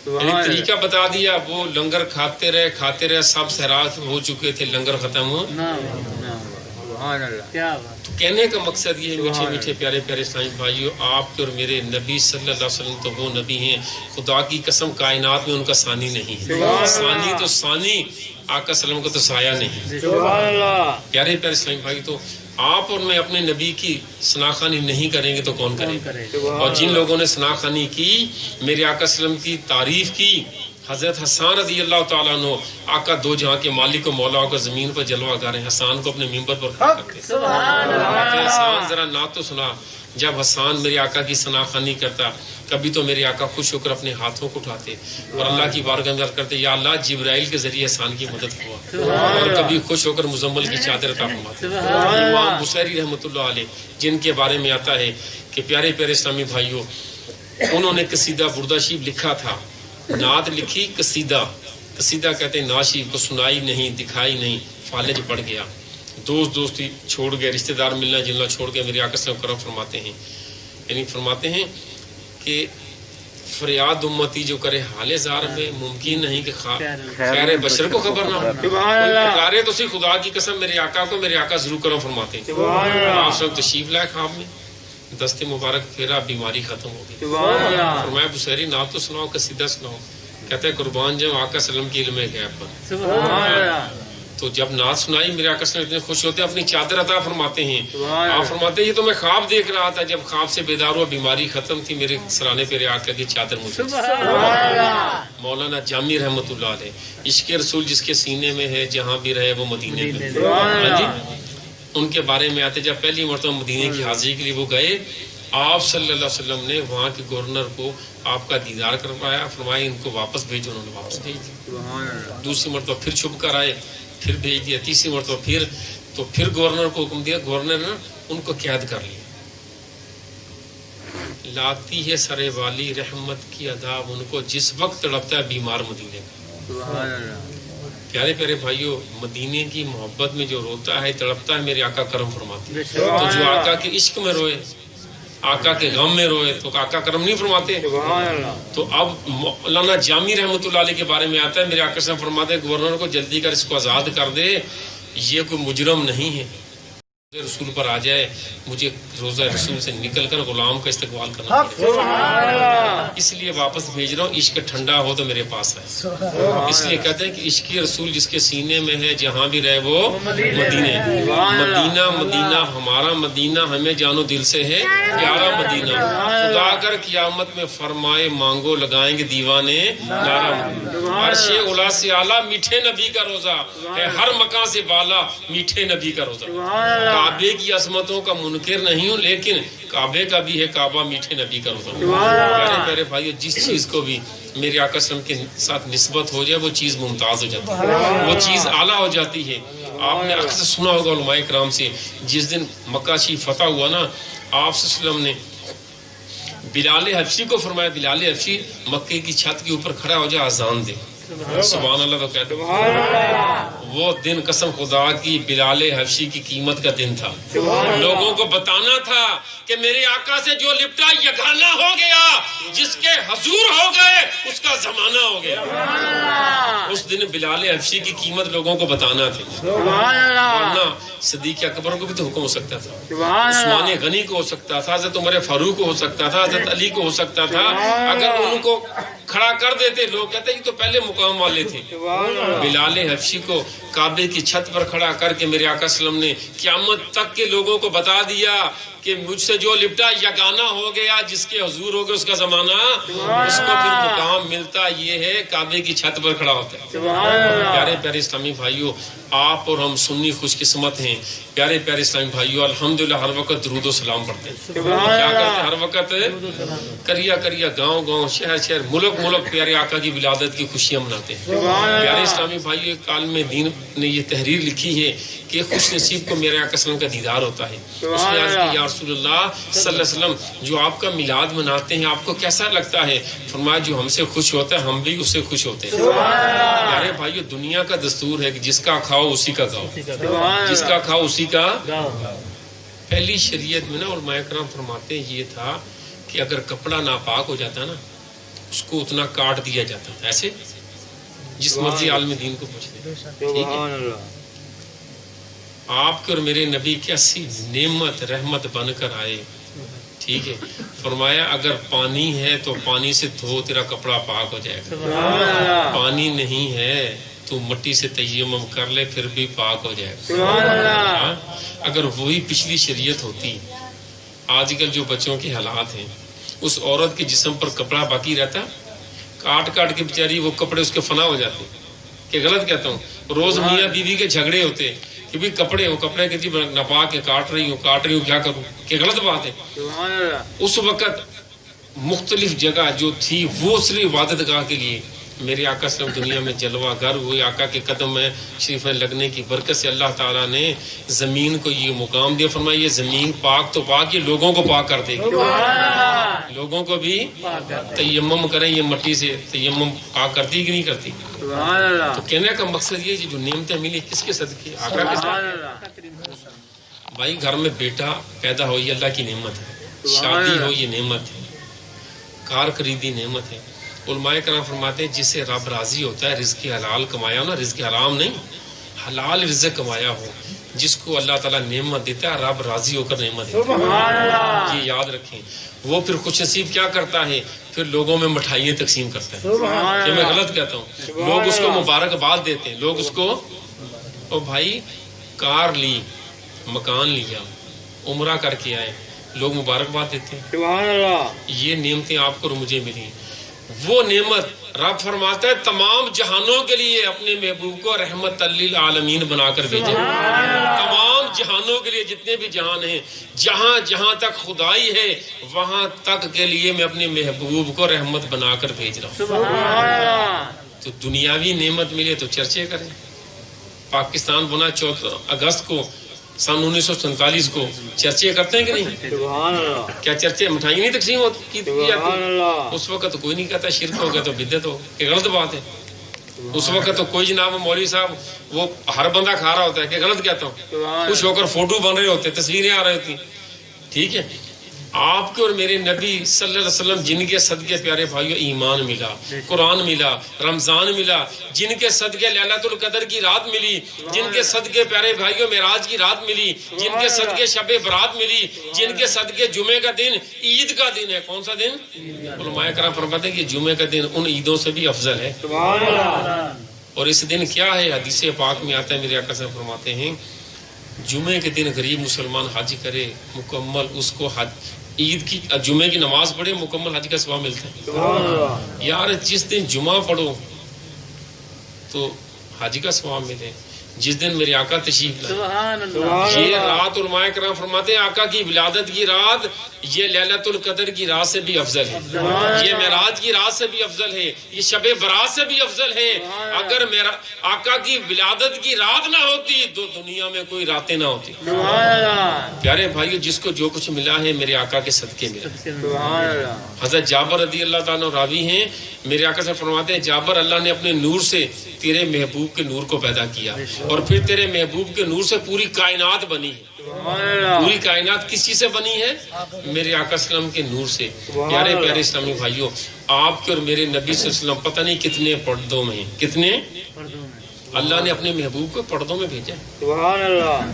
یعنی طریقہ بتا دیا۔ وہ لنگر کھاتے رہے، سب سیرات ہو چکے تھے، لنگر ختم ہو۔ تو کہنے کا مقصد یہ ہے میٹھے میٹھے پیارے پیارے اسلامی بھائیو، آپ کے اور میرے نبی صلی اللہ علیہ وسلم تو وہ نبی ہیں، خدا کی قسم کائنات میں ان کا ثانی نہیں ہے، ثانی تو ثانی، آقا صلی اللہ علیہ وسلم کو تو سایہ نہیں۔ پیارے پیارے اسلامی بھائی، تو آپ اور میں اپنے نبی کی ثناخوانی نہیں کریں گے تو کون کرے گا؟ اور جن لوگوں نے ثناخوانی کی، میرے آقا صلی اللہ علیہ وسلم کی تعریف کی، حضرت حسان رضی اللہ تعالیٰ عنہ، آقا دو جہاں کے مالک و مولا ہو کر زمین پر جلوہ گر ہیں، حسان کو اپنے ممبر پر کھڑا کرتے ہیں۔ حسان ذرا نعت تو سنا۔ جب حسان میرے آقا کی ثناخوانی کرتا، کبھی تو میرے آقا خوش ہو کر اپنے ہاتھوں کو اٹھاتے اور اللہ کی بارگاہ میں عرض کرتے یا اللہ جبرائیل کے ذریعے حسان کی مدد ہوا، اور کبھی خوش ہو کر مزمل کی چادر عطا فرماتے۔ امام بصیری رحمۃ اللہ علیہ، جن کے بارے میں آتا ہے کہ پیارے پیارے اسلامی بھائیوں، انہوں نے قصیدہ بردہ شیف لکھا تھا، نعت لکھی، قصیدہ کہتے ہیں ناشیف کو سنائی نہیں، دکھائی نہیں، فالج پڑ گیا، دوستی چھوڑ گئے، رشتہ دار ملنا جلنا چھوڑ گئے۔ میرے آقا صلی اللہ علیہ وسلم کرم فرماتے ہیں، یعنی فرماتے ہیں کہ فریاد امتی جو کرے حال زار میں، ممکن نہیں کہ خیر بشر کو خبر نہ ہو۔ پکارے تو صرف خدا کی قسم میرے آقا کو، میرے آقا ضرور کرم فرماتے ہیں۔ آپ سب تشریف لائے خواب میں، دست مبارک پھیرا، بیماری ختم ہو گئی۔ فرمایا بصیری نعت تو سناؤ، قصیدہ سناؤ۔ کہتے ہیں قربان جاؤں آقا صلی اللہ علیہ وسلم کی علم غیب پر۔ تو جب نعت سنائی میرے آقا صلی اللہ علیہ وسلم اتنے خوش ہوتے ہیں، اپنی چادر عطا فرماتے ہیں۔ آپ فرماتے ہیں یہ تو میں خواب دیکھ رہا تھا، جب خواب سے بیدار ہوا بیماری ختم تھی، میرے سرانے پہ آقا کی چادر مجھے۔ مولانا جامی رحمۃ اللہ علیہ، عشق رسول جس کے سینے میں ہے جہاں بھی رہے وہ مدینے میں۔ ہاں جی، ان کے بارے میں آتے جب پہلی مرتبہ مدینے کی حاضری کے لیے وہ گئے، آپ صلی اللہ علیہ وسلم نے وہاں کے گورنر کو آپ کا دیدار کروایا، فرمایا ان کو واپس بھیجو، انہوں نے واپس بھیج دیا۔ دوسری مرتبہ پھر چھپ کر آئے، پھر بھیج دیا، تیسری مرتبہ پھر گورنر کو حکم دیا، گورنر نے ان کو قید کر لیا۔ لاتی ہے سرے والی رحمت کی عذاب ان کو، جس وقت تڑپتا ہے بیمار مدینے کا۔ پیارے پیارے بھائیوں، مدینے کی محبت میں جو روتا ہے تڑپتا ہے، میرے آقا کرم فرماتے ہیں۔ تو جو آقا کے عشق میں روئے، آقا کے غم میں روئے، تو آقا کرم نہیں فرماتے؟ تو اب مولانا جامی رحمۃ اللہ علیہ کے بارے میں آتا ہے، میرے آقا سے فرماتے ہیں گورنر کو جلدی کر اس کو آزاد کر دے، یہ کوئی مجرم نہیں ہے، رسول پر آ جائے، مجھے روزہ رسول سے نکل کر غلام کا استقبال کرنا پڑے، اس لیے واپس بھیج رہا ہوں، عشق ٹھنڈا ہو تو میرے پاس ہے۔ اس لیے کہتے ہیں کہ عشق رسول جس کے سینے میں ہے جہاں بھی رہے وہ مدینے۔ مدینہ مدینہ ہمارا مدینہ، ہمیں جانو دل سے ہے پیارا مدینہ، خدا اگر قیامت میں فرمائے مانگو لگائیں گے دیوانے نعرہ، عرش اولا سے اعلیٰ میٹھے نبی کا روزہ ہے، ہر مکان سے بالا میٹھے نبی کا روزہ۔ کعبے کی عظمتوں کا منکر نہیں ہوں، لیکن کعبے کا بھی ہے کعبہ میٹھے نبی کا روزہ۔ پیارے پیارے بھائیو، جس چیز کو بھی میرے آقا صلی اللہ علیہ وسلم کے ساتھ نسبت ہو جائے وہ چیز ممتاز ہو جاتی ہے، وہ چیز اعلیٰ ہو جاتی ہے۔ آپ نے اکثر سنا ہوگا علماء کرام سے، جس دن مکہ شریف فتح ہوا نا، آپ صلی اللہ علیہ وسلم نے بلال حبشی کو فرمایا، بلال حبشی مکے کی چھت کے اوپر کھڑا ہو جا، اذان دے۔ سبحان اللہ تو کہتے وہ دن قسم خدا کی بلال حبشی کی قیمت کا دن تھا. لوگوں کو بتانا تھا کہ میرے آقا سے جو لپٹا یگانہ ہو گیا, جس کے حضور ہو گئے اس کا زمانہ ہو گیا. اس دن بلال حبشی کی قیمت لوگوں کو بتانا تھی. ورنہ صدیق اکبر کو بھی تو حکم ہو سکتا تھا, عثمان غنی کو ہو سکتا تھا, حضرت عمر فاروق کو ہو سکتا تھا, حضرت علی کو ہو سکتا تھا. اگر ان کو کھڑا کر دیتے, لوگ کہتے ہیں کہ تو پہلے مقام والے تھے. بلال حبشی کو کعبے کی چھت پر کھڑا کر کے میرے آقا صلی اللہ علیہ وسلم نے قیامت تک کے لوگوں کو بتا دیا کہ مجھ سے جو لپٹا یگانہ ہو گیا, جس کے حضور ہو گیا اس کا زمانہ, اس کو پھر مقام ملتا یہ ہے کعبے کی چھت پر کھڑا ہوتا ہے. پیارے پیارے اسلامی بھائیوں, آپ اور ہم سنی خوش قسمت ہیں. پیارے پیارے اسلامی بھائیوں, الحمدللہ ہر وقت درود و سلام پڑھتے ہیں. کیا کرتے ہیں ہر وقت؟ کریا کریا, گاؤں گاؤں, شہر شہر, ملک ملک پیارے آقا کی ولادت کی خوشیاں مناتے ہیں. پیارے اسلامی بھائیوں, ایک عالم دین نے یہ تحریر لکھی ہے کہ خوش نصیب کو میرے آقا صلی اللہ علیہ وسلم کا دیدار ہوتا ہے. اس نے عرض کی یا رسول اللہ صلی اللہ علیہ وسلم, جو آپ کا میلاد مناتے ہیں آپ کو کیسا لگتا ہے؟ فرمایا جو ہم سے خوش ہوتا ہے ہم بھی اس سے خوش ہوتے ہیں. پیارے بھائیو, دنیا کا دستور ہے کہ جس کا کھاؤ اسی کا گاؤ, جس کا کھاؤ اسی کا. پہلی شریعت میں نا علماء کرام فرماتے ہیں یہ تھا کہ اگر کپڑا ناپاک ہو جاتا نا اس کو اتنا کاٹ دیا جاتا تھا, ایسے جس مرضی عالم دین کو پوچھتے. ٹھیک ہے, آپ کے اور میرے نبی کیسی نعمت رحمت بن کر آئے. ٹھیک ہے, فرمایا اگر پانی ہے تو پانی سے دھو, تیرا کپڑا پاک ہو جائے گا. پانی نہیں ہے تو مٹی سے تیمم کر لے, پھر بھی پاک ہو جائے گا. اگر وہی پچھلی شریعت ہوتی, آج کل جو بچوں کے حالات ہیں, اس عورت کے جسم پر کپڑا باقی رہتا, کاٹ کاٹ کے بیچاری وہ کپڑے اس کے فنا ہو جاتے. کہ غلط کہتا ہوں؟ روز میاں بیوی کے جھگڑے ہوتے کہ بھی کپڑے, وہ کپڑے کہتی نپا کے کاٹ رہی ہوں کیا کروں, کہ غلط بات ہے. اس وقت مختلف جگہ جو تھی وہ صرف عبادت گاہ کے لیے. میرے آقا صلی اللہ علیہ وسلم دنیا میں جلوہ گر ہوئے, آقا کے قدم میں شریف لگنے کی برکت سے اللہ تعالیٰ نے زمین کو یہ مقام دیا. فرمایا یہ زمین پاک تو پاک, یہ لوگوں کو پاک کر دے گی. لوگوں کو بھی تیمم کریں, یہ مٹی سے تیمم پاک کرتی کہ نہیں کرتی. تو کہنے کا مقصد یہ جو نعمتیں ملی کس کے صدقے؟ آقا کے صدقے. بھائی گھر میں بیٹا پیدا ہو یہ اللہ کی نعمت ہے, شادی ہو یہ نعمت ہے, کار خریدی نعمت ہے. علماء کرام فرماتے ہیں جس سے رب راضی ہوتا ہے, رزق حلال کمایا ہو نا, رزق حرام نہیں, حلال رزق کمایا ہو, جس کو اللہ تعالیٰ نعمت دیتا ہے رب راضی ہو کر نعمت دیتا ہے. یہ یاد رکھیں. وہ پھر خوش نصیب کیا کرتا ہے, پھر لوگوں میں مٹھائیاں تقسیم کرتا ہے. کہ میں غلط کہتا ہوں؟ لوگ اس کو مبارکباد دیتے ہیں, لوگ اس کو, او بھائی کار لی, مکان لیا, عمرہ کر کے آئے, لوگ مبارکباد دیتے ہیں. یہ نعمتیں آپ کو اور مجھے ملی. وہ نعمت رب فرماتا ہے تمام جہانوں کے لیے اپنے محبوب کو رحمت للعالمین بنا کر بھیجے. تمام جہانوں کے لیے, جتنے بھی جہان ہیں, جہاں جہاں تک خدائی ہے وہاں تک کے لیے میں اپنے محبوب کو رحمت بنا کر بھیج رہا ہوں. تو دنیاوی نعمت ملے تو چرچے کریں. پاکستان بنا 14 اگست کو سن 1947 کو, چرچے کرتے ہیں کہ نہیں؟ کیا چرچے مٹھائی نہیں تقسیم کی جاتی؟ اس وقت تو کوئی نہیں کہتا شرک ہو گیا تو بدعت ہو, کہ غلط بات ہے. اس وقت تو کوئی جناب مولوی صاحب وہ ہر بندہ کھا رہا ہوتا ہے, کہ غلط کہتا ہوں, خوش ہو کر فوٹو بن رہے ہوتے, تصویریں آ رہی تھیں. ٹھیک ہے, آپ کے اور میرے نبی صلی اللہ علیہ وسلم جن کے صدقے پیارے بھائیو ایمان ملا, قرآن ملا, رمضان ملا, جن کے صدقے لیلۃ القدر کی رات ملی, جن کے صدقے پیارے بھائیو معراج کی رات ملی, جن کے صدقے شب برات ملی, جن کے صدقے جمعے کا دن عید کا دن ہے. کون سا دن؟ علماء کرام فرماتے ہیں کہ جمعے کا دن ان عیدوں سے بھی افضل ہے. اور اس دن کیا ہے؟ حدیث پاک میں آتا ہے, میرے آقا صاحب فرماتے ہیں جمعے کے دن غریب مسلمان حج کرے مکمل, اس کو حج عید کی جمعے کی نماز پڑھے مکمل حج کا ثواب ملتا ہے. یار جس دن جمعہ پڑھو تو حج کا ثواب ملے, جس دن میرے آقا تشریف لائے. سبحان اللہ. یہ رات علماء کرام فرماتے ہیں آقا کی ولادت کی رات یہ لیلۃ القدر کی رات سے بھی افضل ہے, یہ معراج کی رات سے بھی افضل ہے, یہ شب برات سے بھی افضل ہے. اگر میرا آقا کی ولادت کی رات نہ ہوتی تو دنیا میں کوئی راتیں نہ ہوتی. سبحان اللہ. پیارے بھائیو, جس کو جو کچھ ملا ہے میرے آقا کے صدقے ملا. سبحان اللہ. حضرت جابر رضی اللہ تعالیٰ راوی ہیں, میرے آقا سے فرماتے ہیں جابر اللہ نے اپنے نور سے تیرے محبوب کے نور کو پیدا کیا اور پھر تیرے محبوب کے نور سے پوری کائنات بنی ہے. پوری کائنات کس چیز سے بنی ہے؟ میرے آقا صلی اللہ علیہ وسلم کے نور سے. پیارے پیارے اسلامی بھائیوں, آپ کے اور میرے نبی صلی اللہ علیہ وسلم پتہ نہیں کتنے پردوں میں ہیں, کتنے اللہ نے اپنے محبوب کو پردوں میں بھیجا. سبحان اللہ.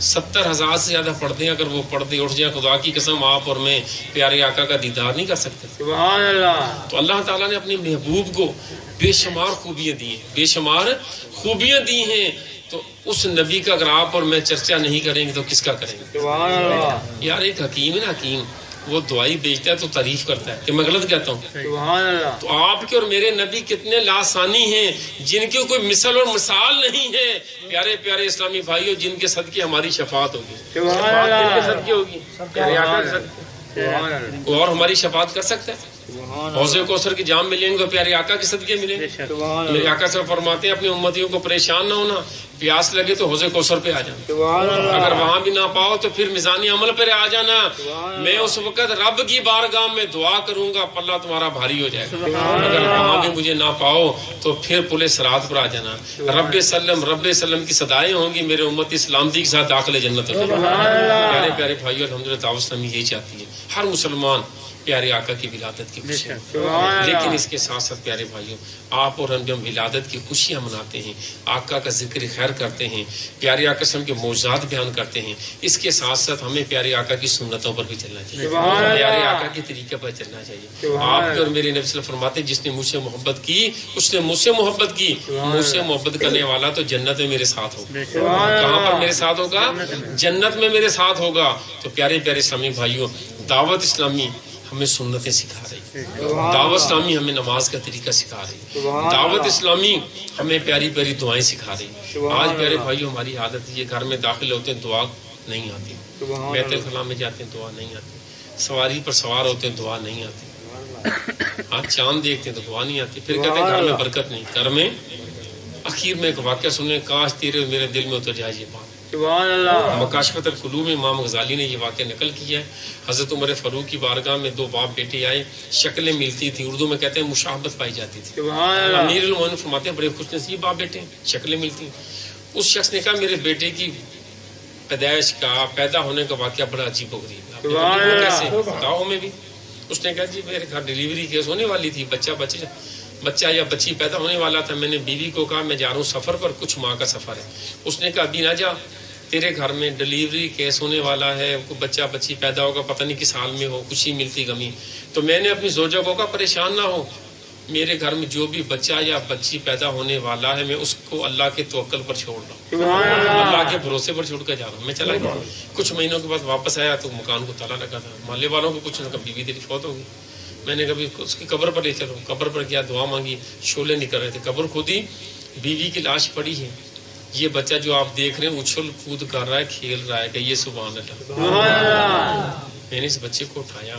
70,000 سے زیادہ پردے ہیں, اگر وہ پردے اٹھ جائیں خدا کی قسم آپ اور میں پیارے آقا کا دیدار نہیں کر سکتے. سبحان اللہ. تو اللہ تعالیٰ نے اپنے محبوب کو بے شمار خوبیاں دی ہیں, بے شمار خوبیاں دی ہیں. تو اس نبی کا اگر آپ اور میں چرچا نہیں کریں گے تو کس کا کریں گے؟ سبحان اللہ. یار ایک حکیم ہے نا, حکیم وہ دوائی بیچتا ہے تو تعریف کرتا ہے کہ میں غلط کہتا ہوں. سبحان اللہ. تو آپ کے اور میرے نبی کتنے لاسانی ہیں جن کی کوئی مثل اور مثال نہیں ہے. پیارے پیارے اسلامی بھائیوں, جن کے صدقے ہماری شفاعت ہوگی. سبحان شفاعت اللہ. کن کے صدقے ہوگی؟ پیارے آقا کے صدقے. سبحان اللہ. کوئی اور ہماری شفاعت کر سکتا ہے؟ سبحان حوض کوثر کے جام ملیں گے تو پیارے آقا کے صدقے ملیں گے. سبحان میرے اللہ. آقا صاحب فرماتے ہیں اپنی امتیوں کو پریشان نہ ہونا, پیاس لگے تو حوض کوثر پہ آ جانا, سبحان اللہ. اگر وہاں بھی نہ پاؤ تو پھر میزان عمل پہ آ جانا. میں اس وقت رب کی بارگاہ میں دعا کروں گا, پلہ تمہارا بھاری ہو جائے گا. اگر وہاں بھی مجھے نہ پاؤ تو پھر پل صراط پر آ جانا. رب سلم کی صدائیں ہوں گی, میرے امت سلامتی کے ساتھ داخل جنت ہو. پیارے پیارے بھائیو, الحمدللہ دعوت اسلامی یہی چاہتی ہے ہر مسلمان پیارے آقا کی ولادت کی خوشی. لیکن اس کے ساتھ ساتھ پیارے بھائیوں, آپ اور ہم جب ولادت کی خوشیاں مناتے ہیں, آقا کا ذکر خیر کرتے ہیں, پیارے آقا سے ہم کے معجزات بیان کرتے ہیں, اس کے ساتھ ساتھ ہمیں پیارے آقا کی سنتوں پر بھی چلنا چاہیے, پیارے آقا کے طریقے پر چلنا چاہیے. آپ کے اور میرے نبی صلی اللہ علیہ وسلم فرماتے ہیں جس نے مجھ سے محبت کی اس نے مجھ سے محبت کی, مجھ سے محبت کرنے والا تو جنت میں میرے ساتھ ہوگا. کہاں پر میرے ساتھ ہوگا؟ جنت میں میرے ساتھ ہوگا. تو پیارے پیارے اسلامی بھائیوں, دعوت اسلامی ہمیں سنتیں سکھا رہی, دعوت اسلامی ہمیں نماز کا طریقہ سکھا رہی, دعوت اسلامی ہمیں پیاری پیاری دعائیں سکھا رہی. آج پیارے بھائیوں ہماری عادت یہ, گھر میں داخل ہوتے ہیں دعا نہیں آتی, بیت الخلاء میں جاتے ہیں دعا نہیں آتی, سواری پر سوار ہوتے ہیں دعا نہیں آتی, آج چاند دیکھتے ہیں تو دعا نہیں آتی, پھر کہتے ہیں گھر میں برکت نہیں. گھر میں اخیر میں ایک واقعہ سنیں, کاش تیرے میرے دل میں اتر جائے یہ بات. سبحان اللہ. مکاشفت القلوب میں امام غزالی نے یہ واقعہ نقل کیا ہے. حضرت عمر فاروق کی بارگاہ میں دو باپ بیٹے آئے, شکلیں ملتی تھیں, اردو میں کہتے ہیں مشابہت پائی جاتی تھی. سبحان اللہ. امیر المومنین فرماتے ہیں بڑے خوش نصیب باپ بیٹے ہیں, شکلیں ملتی ہیں. اس شخص نے کہا میرے بیٹے کی پیدائش کا, پیدا ہونے کا واقعہ بڑا عجیب و غریب ہے, سبحان اللہ. کیسے بتاؤ ہمیں بھی. اس نے کہا جی میرے گھر ڈیلیوری کیس ہونے والی تھی, بچہ یا بچی پیدا ہونے والا تھا. میں نے بیوی کو کہا میں جا رہا ہوں سفر پر, کچھ ماہ کا سفر ہے. اس نے کہا ابھی نہ جا, تیرے گھر میں ڈیلیوری کیس ہونے والا ہے, بچہ بچی پیدا ہوگا, پتہ نہیں کس حال میں ہو, خوشی ملتی غمی. تو میں نے اپنی زوجہ کو کہا پریشان نہ ہو, میرے گھر میں جو بھی بچہ یا بچی پیدا ہونے والا ہے میں اس کو اللہ کے توکل پر چھوڑ رہا ہوں, اللہ کے بھروسے پر چھوڑ کر جا رہا ہوں. میں چلا گیا, کچھ مہینوں کے بعد واپس آیا تو مکان کو تالا لگا تھا. محلے والوں کو کچھ بیوی تیری فوت ہوگی. میں نے کبھی اس کی قبر پر لے چلو, قبر پر کیا دعا مانگی, شعلے نکل رہے تھے, قبر کھودی, بیوی کی لاش پڑی ہے, یہ بچہ جو آپ دیکھ رہے ہیں اچھل کود کر رہا ہے, کھیل رہا ہے, کہ یہ سبحان اللہ. میں نے اس بچے کو اٹھایا,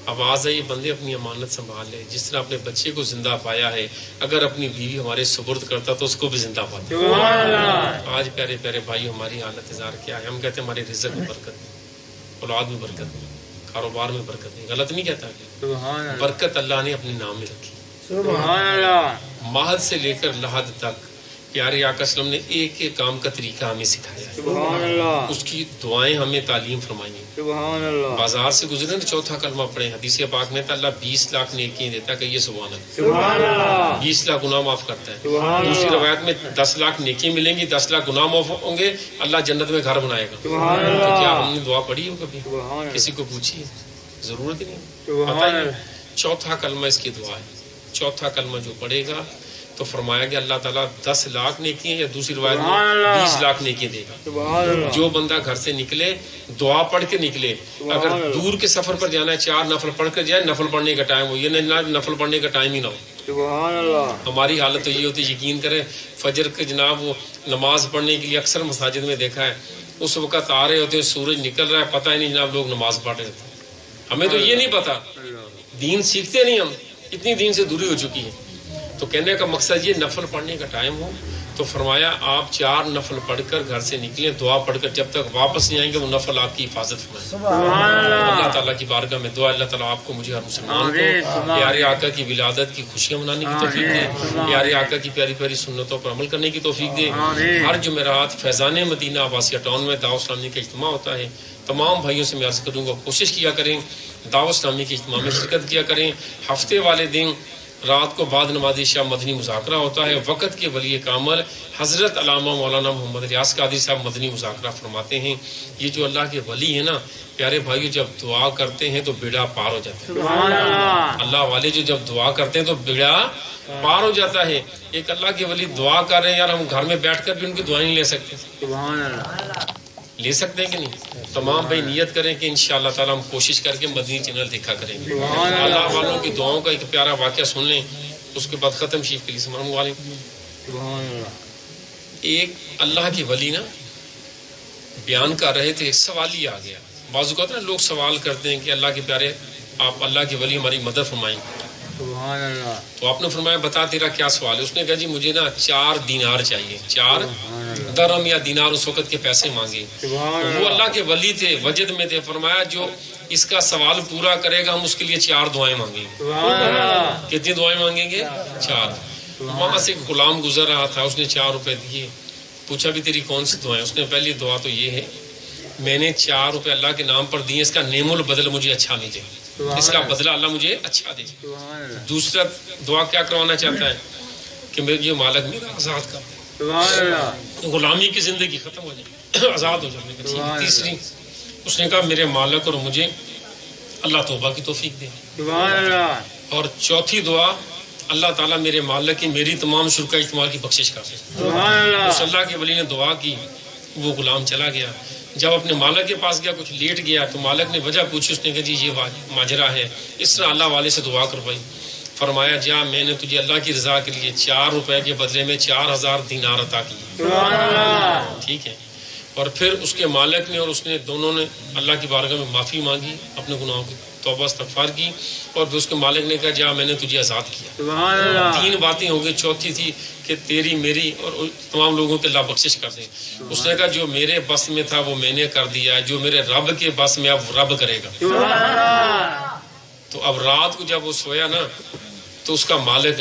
آواز ہے یہ بندے اپنی امانت سنبھال لے, جس طرح اپنے بچے کو زندہ پایا ہے اگر اپنی بیوی ہمارے سپرد کرتا تو اس کو بھی زندہ پاتا. آج پیارے پیارے بھائی ہماری حالت اظہار کیا ہے, ہم کہتے ہیں ہمارے رزق میں برکت نہیں, اولاد میں برکت نہیں, کاروبار میں برکت نہیں. غلط نہیں کہتا, برکت اللہ نے اپنے نام میں رکھی. سبحان اللہ. مہد سے لے کر لحد تک پیارے آقا صلی اللہ علیہ وسلم نے ایک ایک کام کا طریقہ ہمیں سکھایا ہے. سبحان اللہ. اس کی دعائیں ہمیں تعلیم فرمائی ہیں. سبحان اللہ. بازار سے گزرے نا چوتھا کلمہ پڑھیں, حدیث پاک میں اللہ 20 لاکھ نیکیاں دیتا ہے, کہ یہ سبحان اللہ, سبحان اللہ. 20 لاکھ گناہ معاف کرتا ہے. سبحان دوسری اللہ. روایت میں 10 لاکھ نیکیاں ملیں گی, 10 لاکھ گناہ معاف ہوں گے, اللہ جنت میں گھر بنائے گا. سبحان تو اللہ. کیا ہم نے دعا پڑھی ہو کبھی؟ سبحان اللہ. کسی کو پوچھی ہے؟ ضرورت ہی نہیں. سبحان بتائیے, اللہ. چوتھا کلمہ اس کی دعا ہے. چوتھا کلمہ جو پڑھے گا تو فرمایا کہ اللہ تعالیٰ 10 لاکھ نیکیاں, یا دوسری روایت میں 20 لاکھ نیکیاں دے گا. سبحان اللہ. جو بندہ گھر سے نکلے دعا پڑھ کے نکلے, اگر دور کے سفر پر جانا ہے 4 نفل پڑھ کر جائے, نفل پڑھنے کا ٹائم ہو, یہ نفل پڑھنے کا ٹائم ہی نہ ہو, سبحان اللہ. ہماری حالت تو یہ ہوتی ہے، یقین کریں فجر کے جناب وہ نماز پڑھنے کے لیے اکثر مساجد میں دیکھا ہے، اس وقت آ رہے ہوتے ہیں، سورج نکل رہا ہے، پتہ ہی نہیں جناب لوگ نماز پڑھ رہے ہوتے ہیں. ہمیں تو یہ نہیں پتا، دین سیکھتے نہیں، ہم اتنی دین سے دوری ہو چکی ہے. تو کہنے کا مقصد یہ نفل پڑھنے کا ٹائم ہو تو فرمایا آپ 4 نفل پڑھ کر گھر سے نکلیں، دعا پڑھ کر جب تک واپس نہیں آئیں گے وہ نفل آپ کی حفاظت فرمائیں. اللہ تعالیٰ کی بارگاہ میں دعا، اللہ تعالیٰ آپ کو مجھے ہر مسلمان کو پیارے آقا کی ولادت کی خوشیاں منانے کی توفیق دے، پیارے آقا کی پیاری پیاری سنتوں پر عمل کرنے کی توفیق دے. ہر جمعرات فیضان مدینہ آباسیہ ٹاؤن میں دعوت اسلامی کا اجتماع ہوتا ہے. تمام بھائیوں سے میں عرض کروں گا کوشش کیا کریں دعوت اسلامی کے اجتماع میں شرکت کیا کریں. ہفتے والے دن رات کو بعد نماز عشاء مدنی مذاکرہ ہوتا ہے. وقت کے ولی کامل حضرت علامہ مولانا محمد ریاض قادری صاحب مدنی مذاکرہ فرماتے ہیں. یہ جو اللہ کے ولی ہیں نا پیارے بھائیو، جب دعا کرتے ہیں تو بیڑا پار ہو جاتا ہے. اللہ والے جو جب دعا کرتے ہیں تو بیڑا پار ہو جاتا ہے. ایک اللہ کے ولی دعا کر رہے ہیں یار، ہم گھر میں بیٹھ کر بھی ان کی دعائیں نہیں لے سکتے. لے سکتے ہیں کہ نہیں؟ تمام بھائی نیت کریں کہ انشاءاللہ تعالی ہم کوشش کر کے مدنی چینل دیکھا کریں گے. اللہ والوں کی دعاؤں کا ایک پیارا واقعہ سن لیں، اس کے بعد ختم شریف کے لیے سمرم والے. ایک اللہ کے ولی نا بیان کر رہے تھے، ایک سوال ہی آ گیا. بعض اوقات نا لوگ سوال کرتے ہیں کہ اللہ کے پیارے آپ اللہ کے ولی ہماری مدد فرمائیں. تو آپ نے فرمایا بتا تیرا کیا سوال ہے؟ اس نے کہا جی مجھے نا 4 دینار چاہیے. 4 درہم یا دینار اس وقت کے پیسے مانگے. وہ اللہ کے ولی تھے، وجد میں تھے. فرمایا جو اس کا سوال پورا کرے گا ہم اس کے لیے 4 دعائیں مانگیں گے. کتنی دعائیں مانگیں گے؟ 4. وہاں سے ایک غلام گزر رہا تھا، اس نے 4 روپے دیے. پوچھا بھی تیری کون سی دعائیں؟ اس نے پہلی دعا تو یہ ہے میں نے 4 روپے اللہ کے نام پر دیے، اس کا نعم البدل مجھے اچھا ملے، اس کا بدلہ اللہ مجھے اچھا دے. دوسرا دعا کیا کروانا چاہتا ہے کہ میرے یہ مالک میرا آزاد کر دے، غلامی کی زندگی ختم ہو جائے، آزاد ہو جائے. تیسری اس نے کہا میرے مالک اور مجھے اللہ توبہ کی توفیق دے. اور چوتھی دعا اللہ تعالیٰ میرے مالک کی میری تمام شرکا اجتماع کی بخشش کر دے. اس اللہ کے ولی نے دعا کی، وہ غلام چلا گیا. جب اپنے مالک کے پاس گیا کچھ لیٹ گیا تو مالک نے وجہ پوچھی. اس نے کہا جی یہ ماجرا ہے. اس طرح اللہ والے سے دعا کروائی. فرمایا جا میں نے تجھے اللہ کی رضا کے لیے 4 روپے کے بدلے میں 4000 دینار عطا کیے. ٹھیک ہے. اور پھر اس کے مالک نے اور اس نے دونوں نے اللہ کی بارگاہ میں معافی مانگی، اپنے گناہوں کی توبہ استغفار کی. اور پھر اس کے مالک نے کہا جا میں نے تجھے آزاد کیا. 3 باتیں ہو گئی. چوتھی تھی کہ تیری میری اور تمام لوگوں کے اللہ بخشش کر دے. اس نے کہا جو میرے بس میں تھا وہ میں نے کر دیا، جو میرے رب کے بس میں اب رب کرے گا. تو اب رات کو جب وہ سویا نا تو اس کا مالک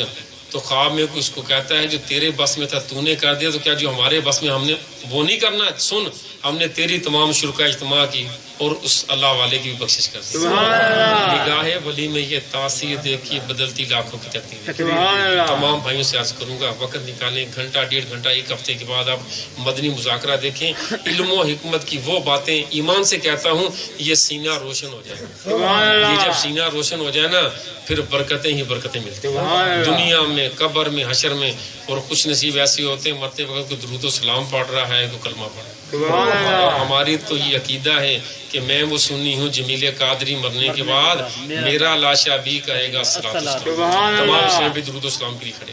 تو خواب میں اس کو کہتا ہے جو تیرے بس میں تھا تو نے کر دیا، تو کیا جو ہمارے بس میں ہم نے وہ نہیں کرنا؟ سن ہم نے تیری تمام شرکا اجتماع کی اور اس اللہ والے کی بھی بخشش کر دی. نگاہ ولی میں یہ تاثیر دیکھی بدلتی لاکھوں کی تقدیر. تمام بھائیوں سے عرض کروں گا وقت نکالیں، گھنٹہ 1.5 گھنٹہ 1 ہفتے کے بعد آپ مدنی مذاکرہ دیکھیں. علم و حکمت کی وہ باتیں ایمان سے کہتا ہوں یہ سینہ روشن ہو جائے. یہ جب سینہ روشن ہو جائے نا پھر برکتیں ہی برکتیں ملتی ہیں دنیا میں، قبر میں، حشر میں. اور خوش نصیب ایسے ہوتے ہیں مرتے وقت کوئی درود و سلام پڑھ رہا ہے، کوئی کلمہ پڑھ رہا ہے. اور ہماری تو یہ عقیدہ ہے کہ میں وہ سنی ہوں جمیل قادری مرنے کے بعد میرا لاشا بھی کہے گا صلاۃ و سلام. تمام سے بھی درود و سلام کے لیے کھڑے.